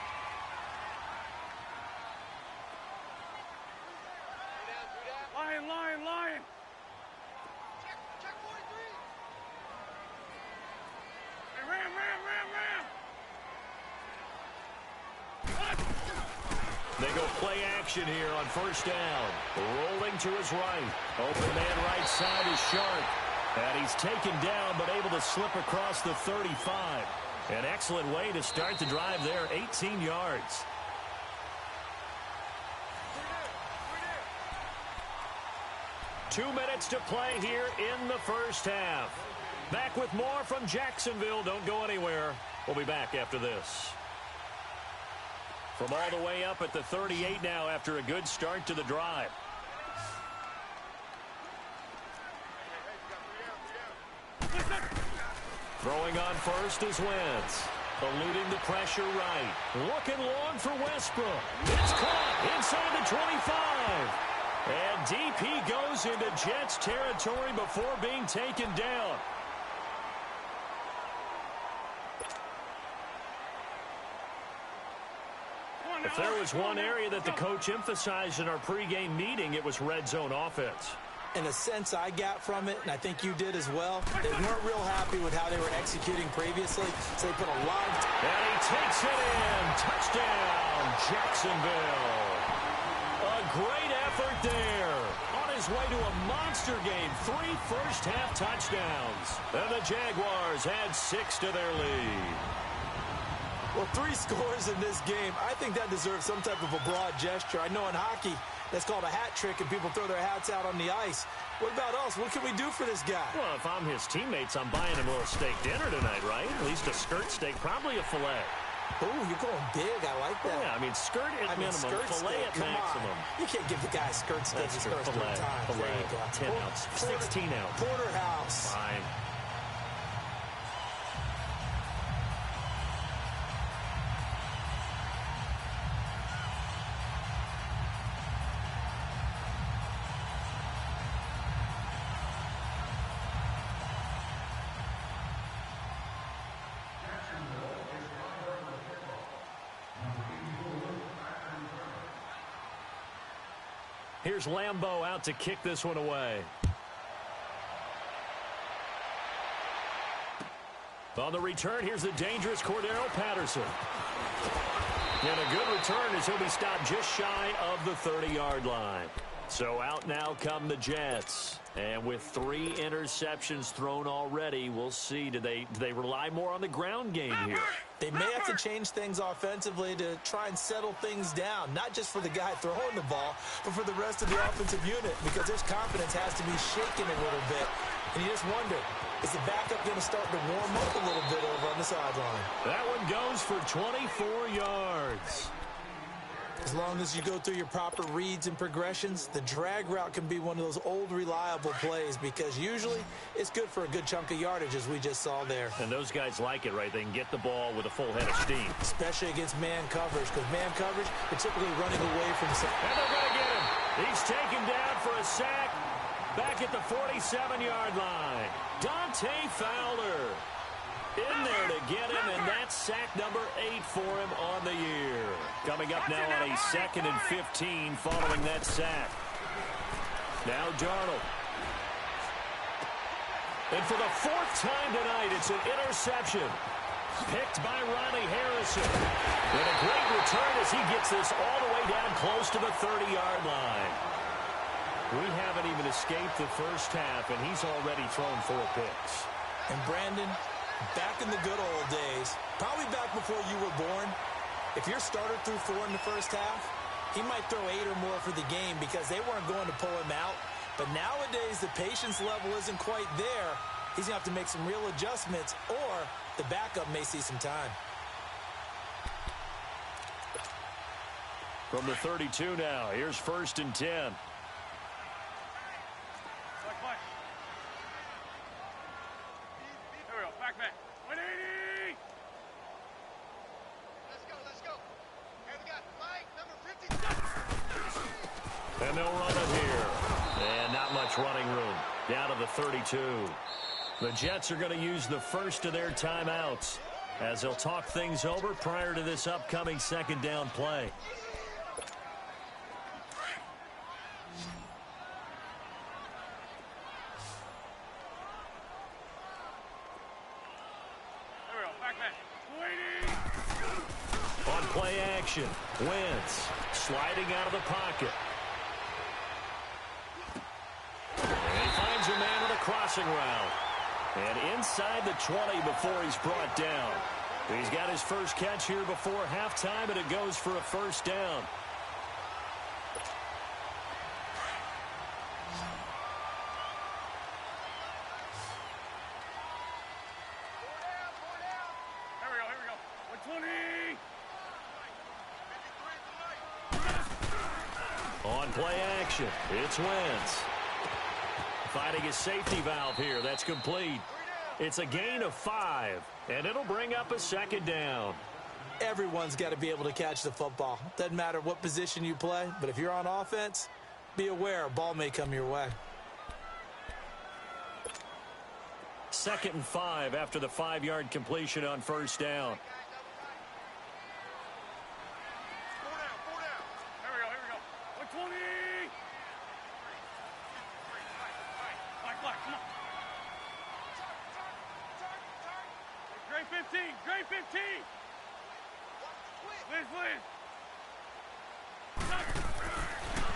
Lion. Check 43. Hey, ram. They go play action here on first down. Rolling to his right. Open man right side is Sharp. And he's taken down but able to slip across the 35. An excellent way to start the drive there, 18 yards. Two minutes to play here in the first half. Back with more from Jacksonville. Don't go anywhere. We'll be back after this. From all the way up at the 38 now after a good start to the drive. Throwing on first is Wentz. Eluding the pressure right. Looking long for Westbrook. It's caught inside the 25. And DP goes into Jets territory before being taken down. If there was one area that the coach emphasized in our pregame meeting, it was red zone offense. In a sense I got from it, and I think you did as well, they weren't real happy with how they were executing previously, so they put a lot of... And he takes it in. Touchdown, Jacksonville. A great effort there. On his way to a monster game. 3 first-half touchdowns. And the Jaguars add 6 to their lead. Well, 3 scores in this game. I think that deserves some type of a broad gesture. I know in hockey, that's called a hat trick, and people throw their hats out on the ice. What about us? What can we do for this guy? Well, if I'm his teammates, I'm buying him a little steak dinner tonight, right? At least a skirt steak, probably a filet. Oh, you're going big. I like that. Yeah, I mean, skirt at minimum, filet at maximum. You can't give the guy a skirt steak his first time. Filet, 10 ounce, 16 ounce. Porterhouse. Fine. Here's Lambeau out to kick this one away. On the return, here's the dangerous Cordero Patterson. And a good return as he'll be stopped just shy of the 30-yard line. So out now come the Jets. And with 3 interceptions thrown already, we'll see. Do they rely more on the ground game here? They may have to change things offensively to try and settle things down, not just for the guy throwing the ball, but for the rest of the offensive unit, because their confidence has to be shaken a little bit. And you just wonder, is the backup going to start to warm up a little bit over on the sideline? That one goes for 24 yards. As long as you go through your proper reads and progressions, the drag route can be one of those old reliable plays because usually it's good for a good chunk of yardage, as we just saw there. And those guys like it, right? They can get the ball with a full head of steam. Especially against man coverage, because man coverage, they're typically running away from... And they're going to get him. He's taken down for a sack back at the 47-yard line. Dante Fowler in there to get him, and that's sack number 8 for him on the year. Coming up now on a 2nd and 15 following that sack. Now Darnold. And for the 4th time tonight, it's an interception. Picked by Ronnie Harrison. And a great return as he gets this all the way down close to the 30-yard line. We haven't even escaped the first half, and he's already thrown 4 picks. And Brandon, back in the good old days, probably back before you were born, if your starter threw 4 in the first half, he might throw 8 or more for the game because they weren't going to pull him out. But nowadays, the patience level isn't quite there. He's going to have to make some real adjustments, or the backup may see some time. From the 32 now, here's 1st and 10. And they'll run it here. And not much running room. Down to the 32. The Jets are going to use the first of their timeouts as they'll talk things over prior to this upcoming 2nd down play. On play action, Wentz sliding out of the pocket. And he finds a man on a crossing route. And inside the 20 before he's brought down. He's got his first catch here before halftime, and it goes for a 1st down. On play action, it's Wentz. Finding his safety valve here. That's complete. It's a gain of 5, and it'll bring up a 2nd down. Everyone's got to be able to catch the football. Doesn't matter what position you play, but if you're on offense, be aware a ball may come your way. 2nd and 5 after the 5-yard completion on 1st down.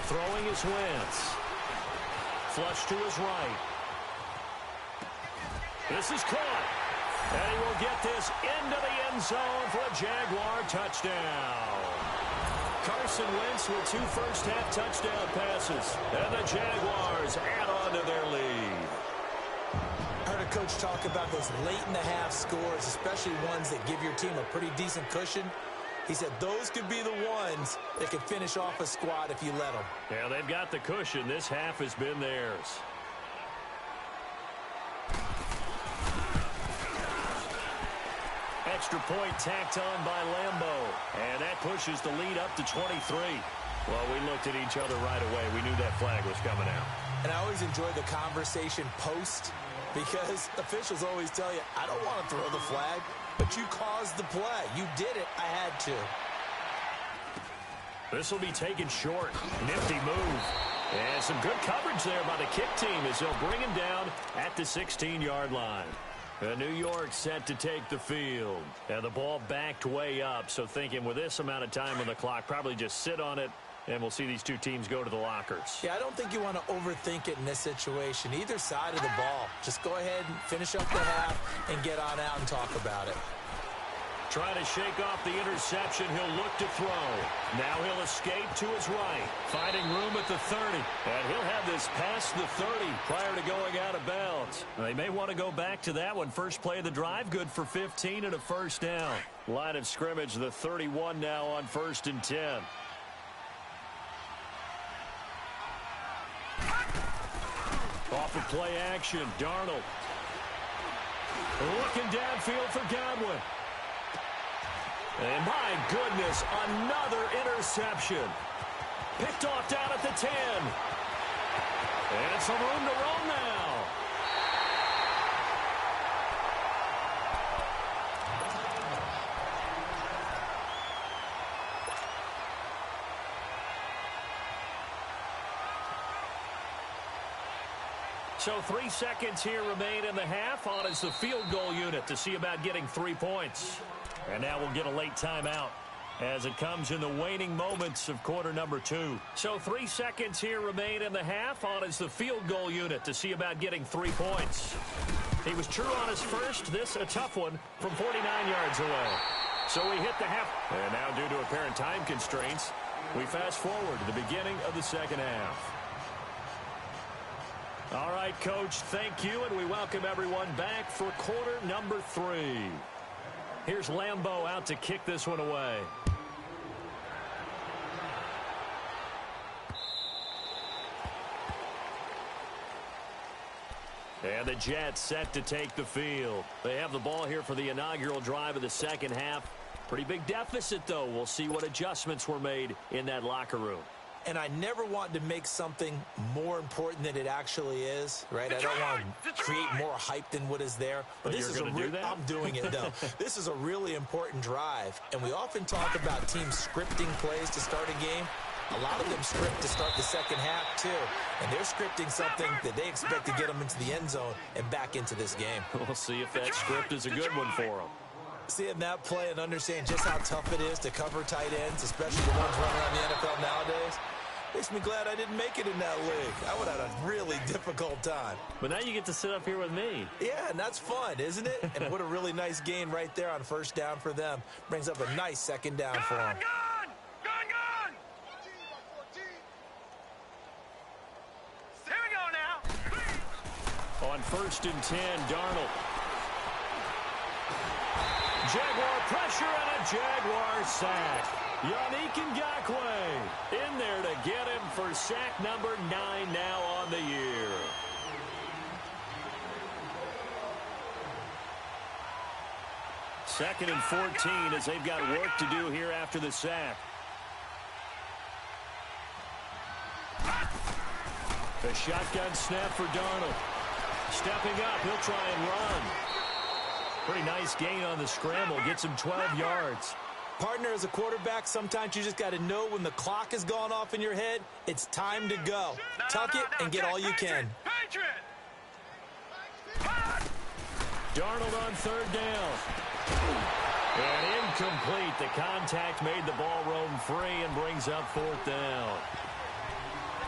Throwing is Wentz. Flush to his right. This is caught. And he will get this into the end zone for a Jaguar touchdown. Carson Wentz with 2 first-half touchdown passes. And the Jaguars add on to their lead. I heard a coach talk about those late-in-the-half scores, especially ones that give your team a pretty decent cushion. He said those could be the ones that could finish off a squad if you let them. Yeah, they've got the cushion. This half has been theirs. Extra point tacked on by Lambeau. And that pushes the lead up to 23. Well, we looked at each other right away. We knew that flag was coming out. And I always enjoy the conversation post because officials always tell you, I don't want to throw the flag, but you caused the play. You did it. I had to. This will be taken short. Nifty move. And some good coverage there by the kick team as they'll bring him down at the 16-yard line. New York set to take the field. And the ball backed way up, so thinking with this amount of time on the clock, probably just sit on it, and we'll see these two teams go to the lockers. Yeah, I don't think you want to overthink it in this situation. Either side of the ball. Just go ahead and finish up the half and get on out and talk about it. Trying to shake off the interception. He'll look to throw. Now he'll escape to his right. Finding room at the 30. And he'll have this past the 30 prior to going out of bounds. They may want to go back to that one. First play of the drive, good for 15 and a 1st down. Line of scrimmage, the 31 now on 1st and 10. of play action. Darnold looking downfield for Godwin. And my goodness, another interception. Picked off down at the 10. And some room to roam now. So 3 seconds here remain in the half. On is the field goal unit to see about getting 3 points. And now we'll get a late timeout as it comes in the waning moments of quarter number 2. So 3 seconds here remain in the half. On is the field goal unit to see about getting 3 points. He was true on his first. This a tough one from 49 yards away. So we hit the half. And now due to apparent time constraints, we fast forward to the beginning of the second half. All right, Coach, thank you, and we welcome everyone back for quarter number 3. Here's Lambeau out to kick this one away. And the Jets set to take the field. They have the ball here for the inaugural drive of the second half. Pretty big deficit, though. We'll see what adjustments were made in that locker room. And I never want to make something more important than it actually is, right? I don't want to create more hype than what is there. But this is I'm doing it, though. This is a really important drive. And we often talk about teams scripting plays to start a game. A lot of them script to start the second half, too. And they're scripting something that they expect to get them into the end zone and back into this game. We'll see if that script is a good one for them. Seeing that play and understand just how tough it is to cover tight ends, especially the ones running around the NFL nowadays, makes me glad I didn't make it in that league. I would have had a really difficult time. But now you get to sit up here with me. Yeah, and that's fun, isn't it? And what a really nice gain right there on first down for them. Brings up a nice second down for them. Gone! Here we go now. On 1st and 10, Darnold. Jaguar pressure and a Jaguar sack. Yannick Ngakoue in there to get him for sack number 9 now on the year. Second and 14 as they've got work to do here after the sack. The shotgun snap for Darnold. Stepping up, he'll try and run. Pretty nice gain on the scramble. Gets him 12 yards. Partner, as a quarterback, sometimes you just got to know when the clock has gone off in your head, it's time to go. Tuck it and get all you can. Darnold on 3rd down. And incomplete. The contact made the ball roam free and brings up 4th down.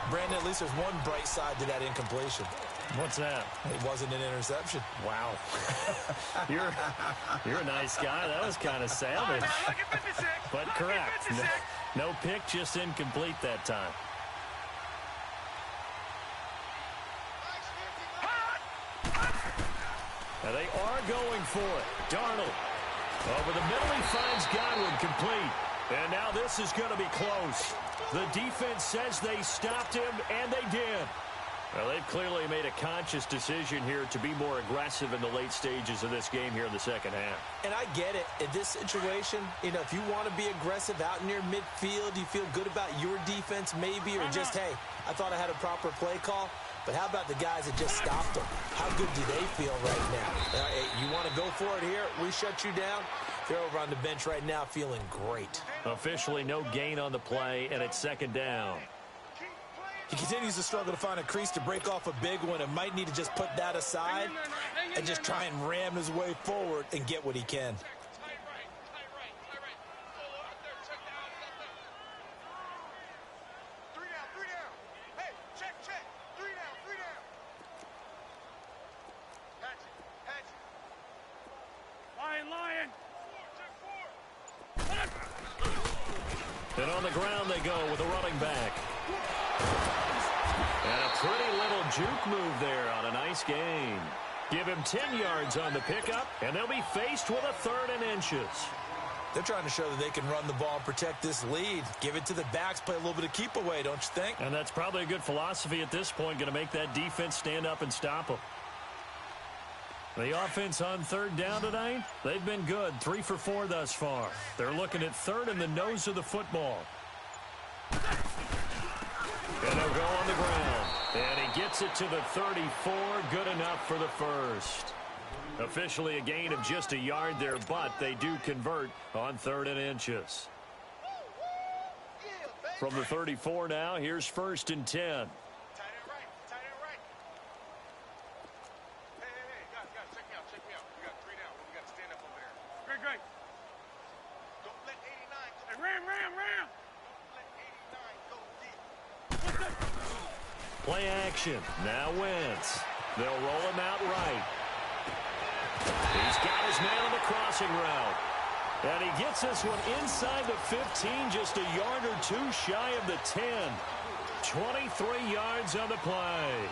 Brandon, at least there's one bright side to that incompletion. What's that? It wasn't an interception. Wow. You're a nice guy. That was kind of savage. But correct. No pick, just incomplete that time. Now they are going for it. Darnold. Over the middle, he finds Godwin complete. And now this is going to be close. The defense says they stopped him, and they did. Well, they've clearly made a conscious decision here to be more aggressive in the late stages of this game here in the second half. And I get it. In this situation, you know, if you want to be aggressive out near midfield, you feel good about your defense maybe, or just, hey, I thought I had a proper play call. But how about the guys that just stopped them? How good do they feel right now? You want to go for it here? We shut you down? They're over on the bench right now feeling great. Officially no gain on the play, and it's 2nd down. He continues to struggle to find a crease to break off a big one and might need to just put that aside and just try and ram his way forward and get what he can. And on the ground they go with a running back. And a pretty little juke move there on a nice gain. Give him 10 yards on the pickup, and they'll be faced with a 3rd and inches. They're trying to show that they can run the ball and protect this lead. Give it to the backs, play a little bit of keep away, don't you think? And that's probably a good philosophy at this point, going to make that defense stand up and stop them. The offense on third down tonight, they've been good, 3 for 4 thus far. They're looking at third in the nose of the football. And they'll go on the ground. And he gets it to the 34, good enough for the first. Officially a gain of just a yard there, but they do convert on 3rd and inches. From the 34 now, here's 1st and 10. Play action. Now Wentz. They'll roll him out right. He's got his man on the crossing route. And he gets this one inside the 15, just a yard or 2 shy of the 10. 23 yards on the play.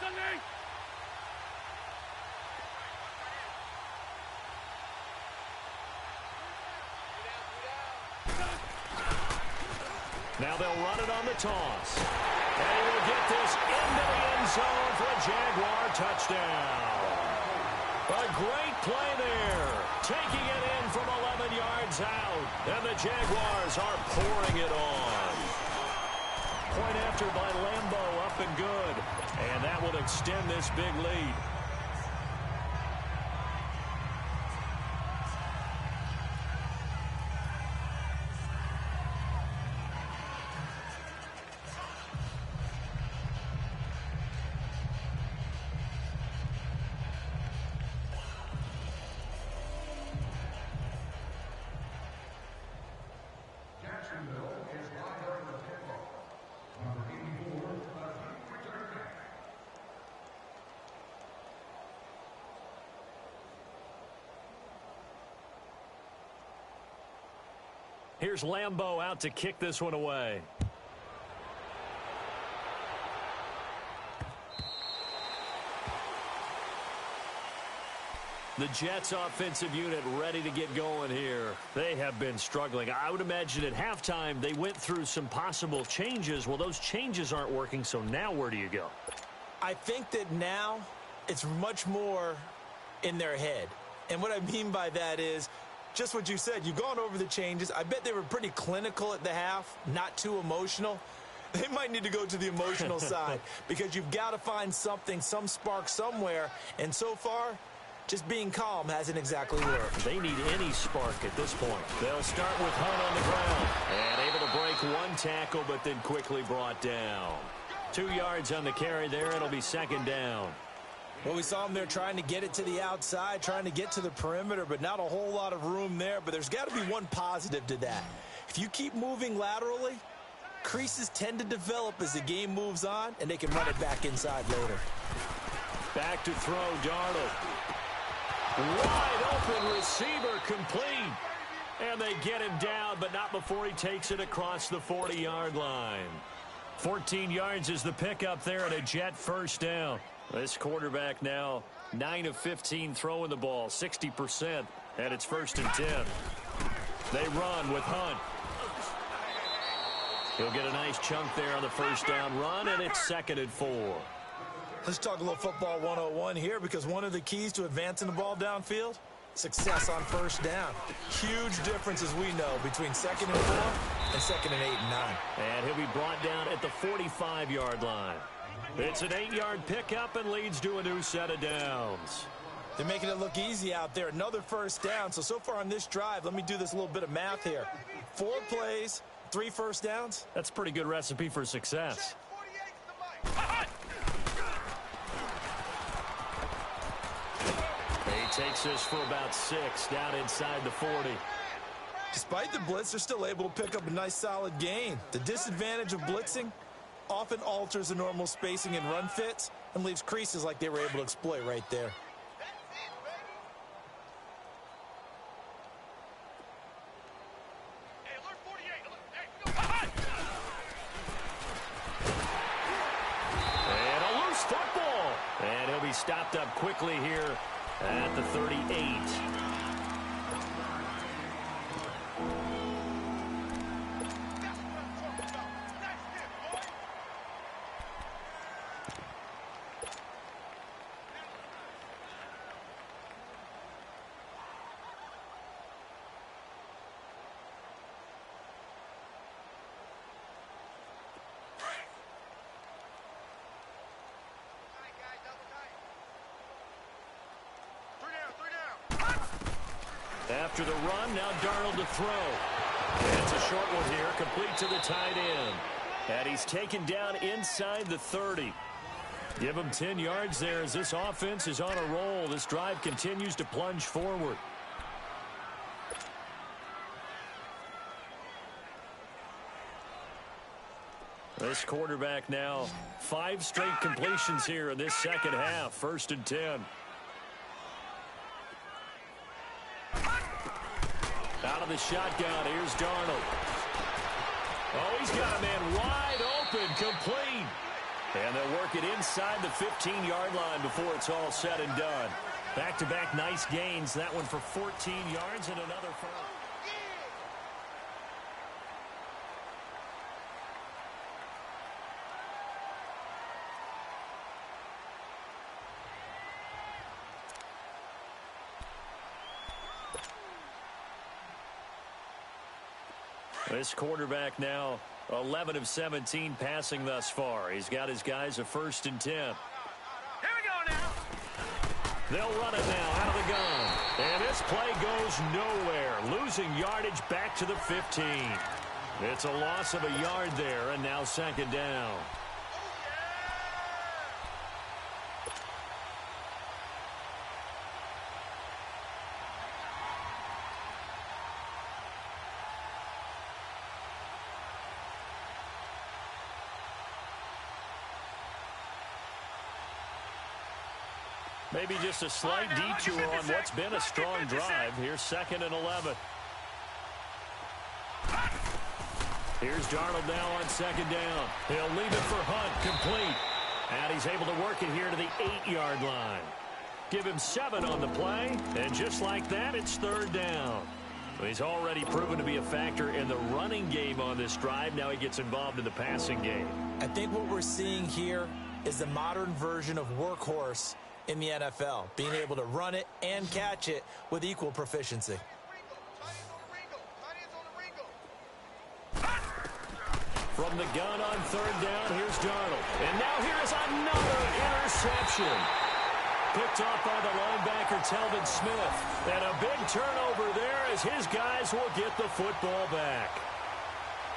Sunday! Now they'll run it on the toss. And he will get this into the end zone for a Jaguar touchdown. A great play there. Taking it in from 11 yards out. And the Jaguars are pouring it on. Point after by Lambeau, up and good. And that will extend this big lead. Here's Lambeau out to kick this one away. The Jets offensive unit ready to get going here. They have been struggling. I would imagine at halftime they went through some possible changes. Well, those changes aren't working, so now where do you go? I think that now it's much more in their head. And what I mean by that is just what you said. You've gone over the changes. I bet they were pretty clinical at the half, not too emotional. They might need to go to the emotional side because you've got to find something, some spark somewhere. And so far, just being calm hasn't exactly worked. They need any spark at this point. They'll start with Hunt on the ground. And able to break one tackle, but then quickly brought down. 2 yards on the carry there. It'll be 2nd down. Well, we saw him there trying to get it to the outside, trying to get to the perimeter, but not a whole lot of room there. But there's got to be one positive to that. If you keep moving laterally, creases tend to develop as the game moves on, and they can run it back inside later. Back to throw, Darnold. Wide open receiver complete. And they get him down, but not before he takes it across the 40-yard line. 14 yards is the pickup there and a Jet 1st down. This quarterback now 9 of 15 throwing the ball, 60%, and it's 1st and 10. They run with Hunt. He'll get a nice chunk there on the 1st down run, and it's 2nd and 4. Let's talk a little football 101 here, because one of the keys to advancing the ball downfield, success on 1st down. Huge difference, as we know, between 2nd and 4 and 2nd and 8 and 9. And he'll be brought down at the 45-yard line. It's an 8-yard pickup and leads to a new set of downs. They're making it look easy out there. Another 1st down. So far on this drive, let me do this little bit of math here. 4 plays, 3 1st downs. That's a pretty good recipe for success. He takes this for about 6 down inside the 40. Despite the blitz, they're still able to pick up a nice solid gain. The disadvantage of blitzing often alters the normal spacing and run fits and leaves creases like they were able to exploit right there. stopped up quickly here at the 38. After the run, now Darnold to throw. And it's a short one here, complete to the tight end. And he's taken down inside the 30. Give him 10 yards there as this offense is on a roll. This drive continues to plunge forward. This quarterback now, 5 straight completions here in this second half. 1st and 10. Out of the shotgun, here's Darnold. Oh, he's got a man wide open, complete. And they'll work it inside the 15-yard line before it's all said and done. Back-to-back nice gains. That one for 14 yards and another for... This quarterback now 11 of 17 passing thus far. He's got his guys a 1st and 10. Here we go now. They'll run it now out of the gun. And this play goes nowhere. Losing yardage back to the 15. It's a loss of a yard there, and now 2nd down. Maybe just a slight detour on what's been a strong drive. Here's 2nd and 11. Here's Darnold now on 2nd down. He'll leave it for Hunt, complete. And he's able to work it here to the 8-yard line. Give him 7 on the play, and just like that, it's 3rd down. He's already proven to be a factor in the running game on this drive. Now he gets involved in the passing game. I think what we're seeing here is the modern version of workhorse in the NFL, being able to run it and catch it with equal proficiency. From the gun on 3rd down, here's Darnold. And now here is another interception. Picked off by the linebacker, Telvin Smith. And a big turnover there as his guys will get the football back.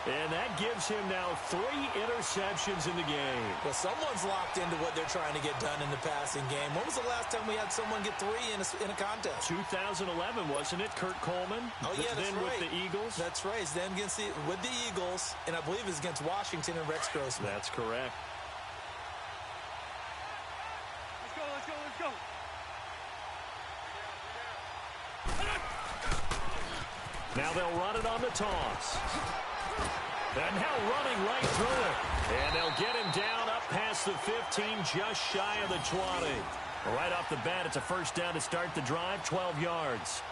And that gives him now 3 interceptions in the game. Well, someone's locked into what they're trying to get done in the passing game. When was the last time we had someone get 3 in a contest? 2011, wasn't it? Kurt Coleman. Oh, yeah, that's then right. With the Eagles. That's right. It's then with the Eagles, and I believe it's against Washington and Rex Grossman. That's correct. Let's go, let's go, let's go. Now they'll run it on the toss. And now running right through it. And they'll get him down up past the 15, just shy of the 20. Right off the bat, it's a 1st down to start the drive, 12 yards.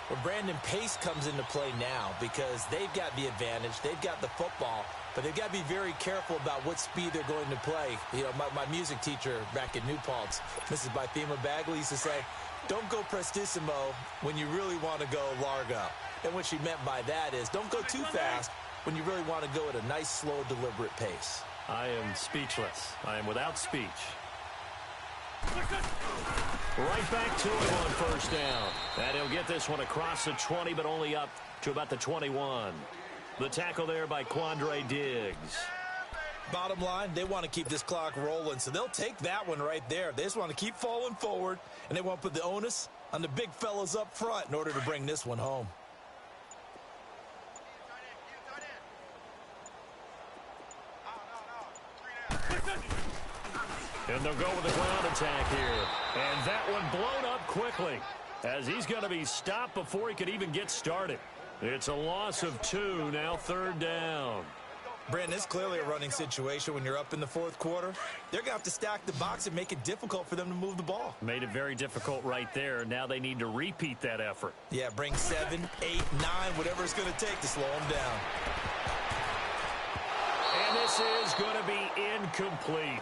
Well, Brandon, pace comes into play now because they've got the advantage. They've got the football, but they've got to be very careful about what speed they're going to play. You know, my music teacher back in New Paltz, Mrs. Bythema Bagley, used to say, don't go prestissimo when you really want to go largo. And what she meant by that is don't go too fast when you really want to go at a nice, slow, deliberate pace. I am speechless. I am without speech. Right back to him on 1st down. And he'll get this one across the 20, but only up to about the 21. The tackle there by Quandre Diggs. Bottom line, they want to keep this clock rolling, so they'll take that one right there. They just want to keep falling forward, and they want to put the onus on the big fellas up front in order to bring this one home. And they'll go with the ground attack here. And that one blown up quickly as he's going to be stopped before he could even get started. It's a loss of 2, now 3rd down. Brandon, it's clearly a running situation when you're up in the fourth quarter. They're going to have to stack the box and make it difficult for them to move the ball. Made it very difficult right there. Now they need to repeat that effort. Yeah, bring 7, 8, 9, whatever it's going to take to slow them down. And this is going to be incomplete.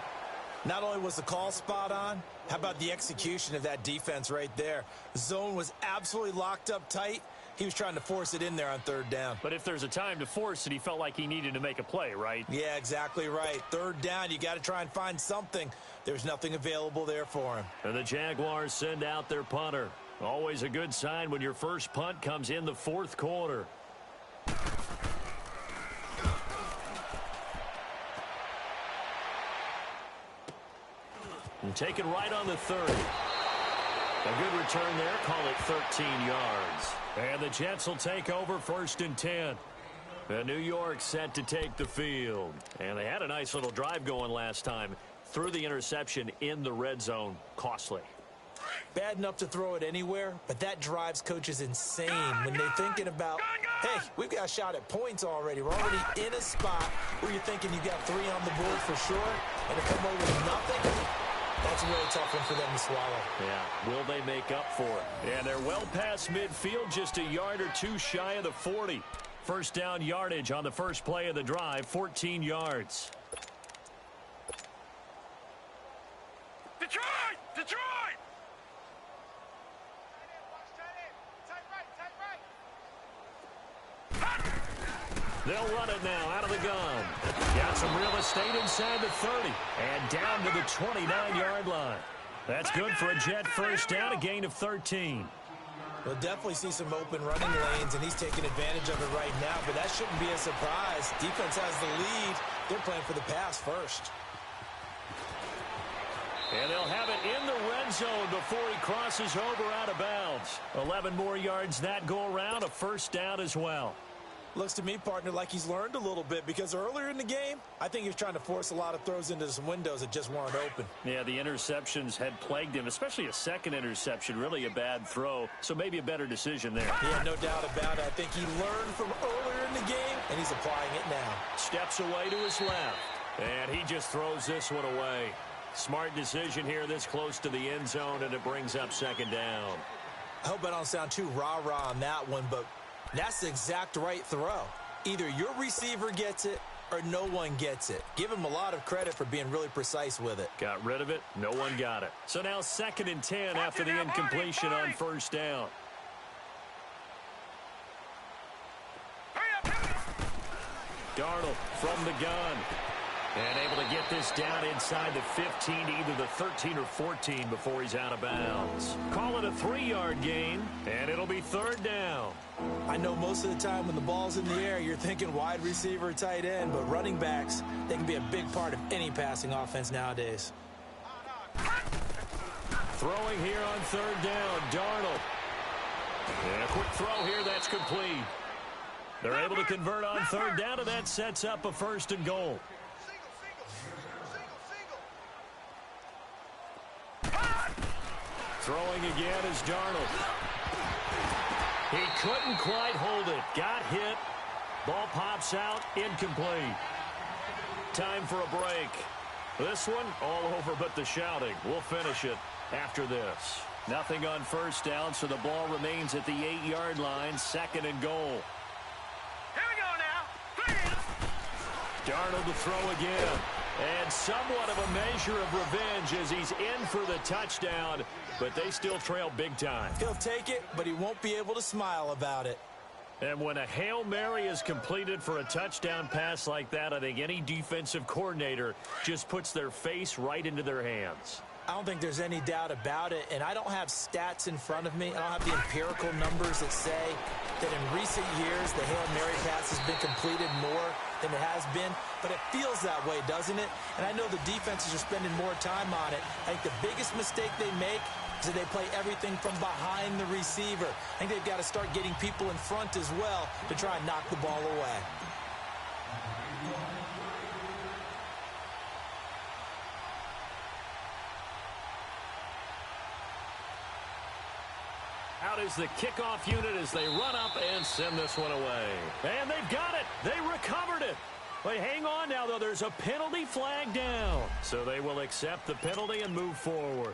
Not only was the call spot on, how about the execution of that defense right there? The zone was absolutely locked up tight. He was trying to force it in there on third down. But if there's a time to force it, he felt like he needed to make a play, right? Yeah, exactly right. Third down, you got to try and find something. There's nothing available there for him. And the Jaguars send out their punter. Always a good sign when your first punt comes in the fourth quarter. And taken right on the 30. A good return there. Call it 13 yards. And the Jets will take over 1st and 10. And New York set to take the field. And they had a nice little drive going last time. Threw the interception in the red zone. Costly. Bad enough to throw it anywhere, but that drives coaches insane when they're thinking about, hey, we've got a shot at points already. We're already in a spot where you're thinking you got 3 on the board for sure, and to come away with nothing, that's a really tough one for them to swallow. Yeah, will they make up for it? And they're well past midfield, just a yard or two shy of the 40. First down yardage on the first play of the drive, 14 yards. Detroit! Detroit! They'll run it now out of the gun. Got some real estate inside the 30 and down to the 29-yard line. That's good for a Jet first down, a gain of 13. We'll definitely see some open running lanes, and he's taking advantage of it right now, but that shouldn't be a surprise. Defense has the lead. They're playing for the pass first. And they'll have it in the red zone before he crosses over out of bounds. 11 more yards that go around, a first down as well. Looks to me, partner, like he's learned a little bit, because earlier in the game, I think he was trying to force a lot of throws into some windows that just weren't open. Yeah, the interceptions had plagued him, especially a second interception, really a bad throw, so maybe a better decision there. Yeah, no doubt about it. I think he learned from earlier in the game, and he's applying it now. Steps away to his left, and he just throws this one away. Smart decision here this close to the end zone, and it brings up second down. I hope I don't sound too rah-rah on that one, but that's the exact right throw. Either your receiver gets it or no one gets it. Give him a lot of credit for being really precise with it. Got rid of it. No one got it. So now 2nd and 10 after the incompletion on first down. Darnold from the gun. And able to get this down inside the 15, either the 13 or 14 before he's out of bounds. Call it a 3-yard gain, and it'll be 3rd down. I know most of the time when the ball's in the air, you're thinking wide receiver, tight end, but running backs, they can be a big part of any passing offense nowadays. Throwing here on 3rd down, Darnold. And a quick throw here, that's complete. They're able to convert on 3rd down, and that sets up a 1st and goal. Throwing again is Darnold. He couldn't quite hold it. Got hit. Ball pops out. Incomplete. Time for a break. This one all over but the shouting. We'll finish it after this. Nothing on first down, so the ball remains at the 8-yard line. 2nd and goal. Here we go now. 3. Darnold to throw again. And somewhat of a measure of revenge as he's in for the touchdown, but they still trail big time. He'll take it, but he won't be able to smile about it. And when a Hail Mary is completed for a touchdown pass like that, I think any defensive coordinator just puts their face right into their hands. I don't think there's any doubt about it, and I don't have stats in front of me. I don't have the empirical numbers that say that in recent years the Hail Mary pass has been completed more than it has been, but it feels that way, doesn't it? And I know the defenses are spending more time on it. I think the biggest mistake they make is that they play everything from behind the receiver. I think they've got to start getting people in front as well to try and knock the ball away. Out is the kickoff unit as they run up and send this one away. And they've got it. They recovered it. But hang on now, though. There's a penalty flag down. So they will accept the penalty and move forward.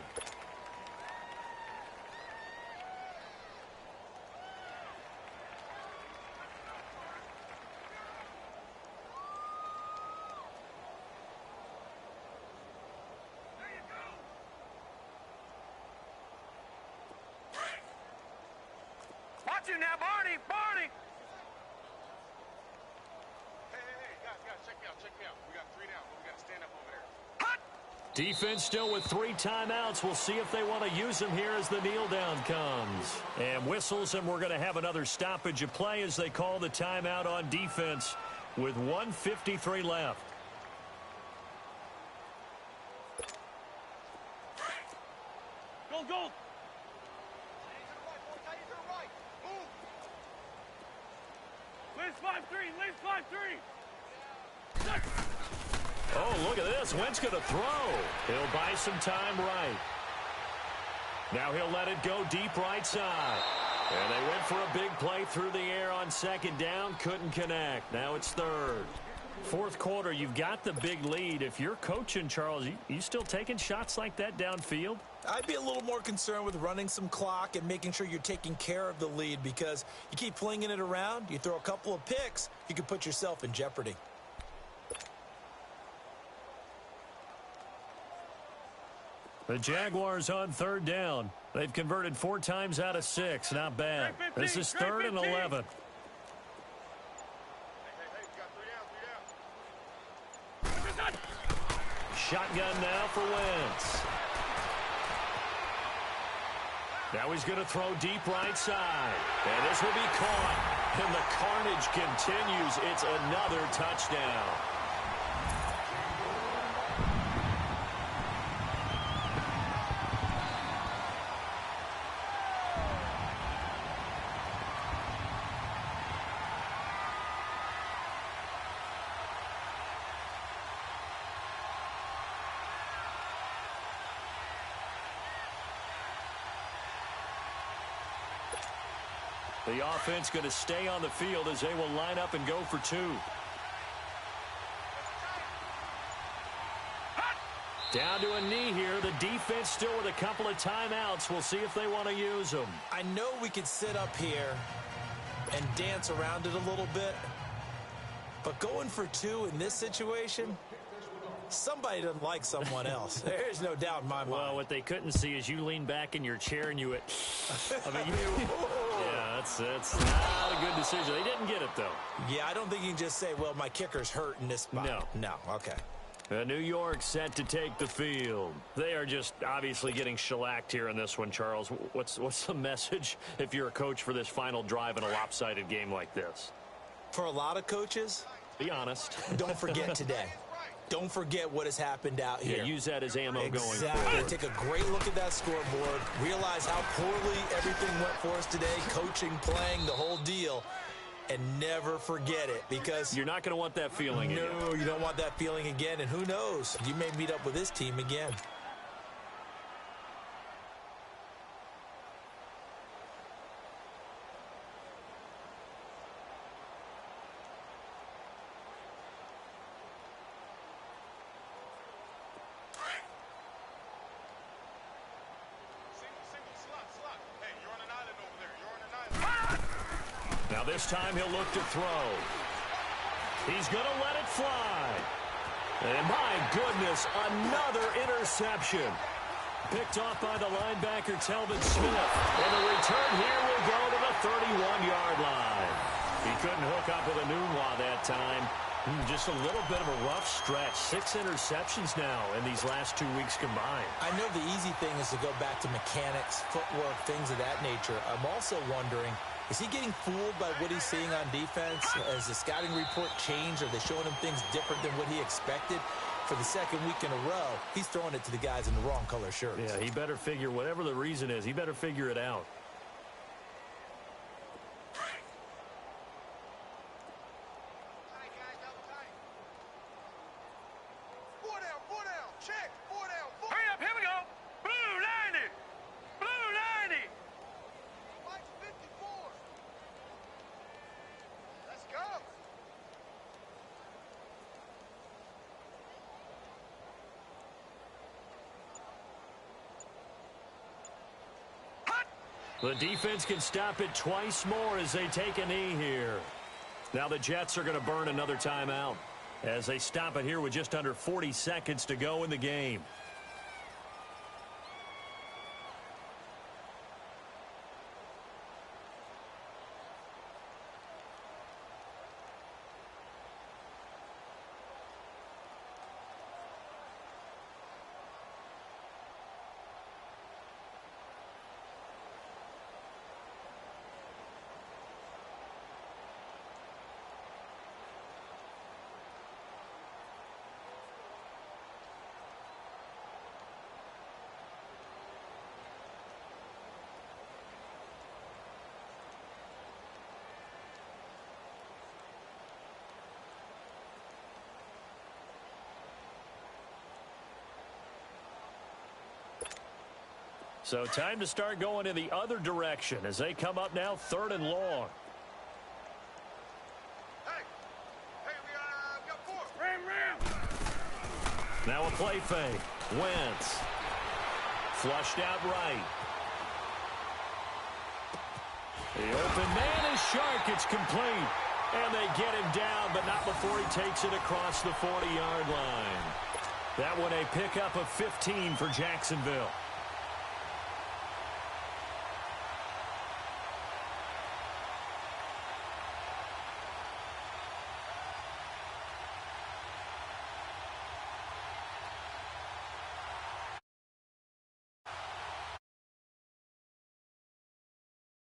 Watch him now, Barney! Barney! Hey, guys, check me out. We got 3 down, but we got to stand up over there. Hut! Defense still with 3 timeouts. We'll see if they want to use them here as the kneel down comes. And whistles, and we're going to have another stoppage of play as they call the timeout on defense with 1:53 left. Go! Liz 5-3! Oh, look at this. Wentz going to throw. He'll buy some time right. Now he'll let it go deep right side. And they went for a big play through the air on second down. Couldn't connect. Now it's third. Fourth quarter, you've got the big lead. If you're coaching, Charles, you still taking shots like that downfield? I'd be a little more concerned with running some clock and making sure you're taking care of the lead, because you keep flinging it around, you throw a couple of picks, you could put yourself in jeopardy. The Jaguars on third down. They've converted 4 times out of 6. Not bad. This is third and 11. Shotgun now for Wentz. Now he's going to throw deep right side. And this will be caught. And the carnage continues. It's another touchdown. The offense going to stay on the field as they will line up and go for 2. Down to a knee here. The defense still with a couple of timeouts. We'll see if they want to use them. I know we could sit up here and dance around it a little bit, but going for 2 in this situation, somebody doesn't like someone else. There's no doubt in my mind. Well, what they couldn't see is you lean back in your chair and you went, yeah, that's not a good decision. They didn't get it, though. Yeah, I don't think you can just say, well, my kicker's hurt in this spot. No, okay. New York set to take the field. They are just obviously getting shellacked here in this one, Charles. What's the message if you're a coach for this final drive in a lopsided game like this? For a lot of coaches, be honest. Don't forget today. Don't forget what has happened out here. Yeah, use that as ammo going forward. Take a great look at that scoreboard. Realize how poorly everything went for us today. Coaching, playing, the whole deal. And never forget it, because you're not going to want that feeling again. No, you don't want that feeling again. And who knows? You may meet up with this team again. This time he'll look to throw. He's going to let it fly. And my goodness, another interception. Picked off by the linebacker, Telvin Smith. And the return here will go to the 31-yard line. He couldn't hook up with a Nunwa that time. Just a little bit of a rough stretch. 6 interceptions now in these last 2 weeks combined. I know the easy thing is to go back to mechanics, footwork, things of that nature. I'm also wondering, is he getting fooled by what he's seeing on defense? Has the scouting report changed? Are they showing him things different than what he expected? For the second week in a row, he's throwing it to the guys in the wrong color shirts. Yeah, he better figure, whatever the reason is, he better figure it out. The defense can stop it twice more as they take a knee here. Now the Jets are going to burn another timeout as they stop it here with just under 40 seconds to go in the game. So time to start going in the other direction as they come up now 3rd and long. Hey, we got 4. Ram. Now a play fake. Wentz. Flushed out right. The open man is Shark. It's complete. And they get him down, but not before he takes it across the 40-yard line. That one a pickup of 15 for Jacksonville.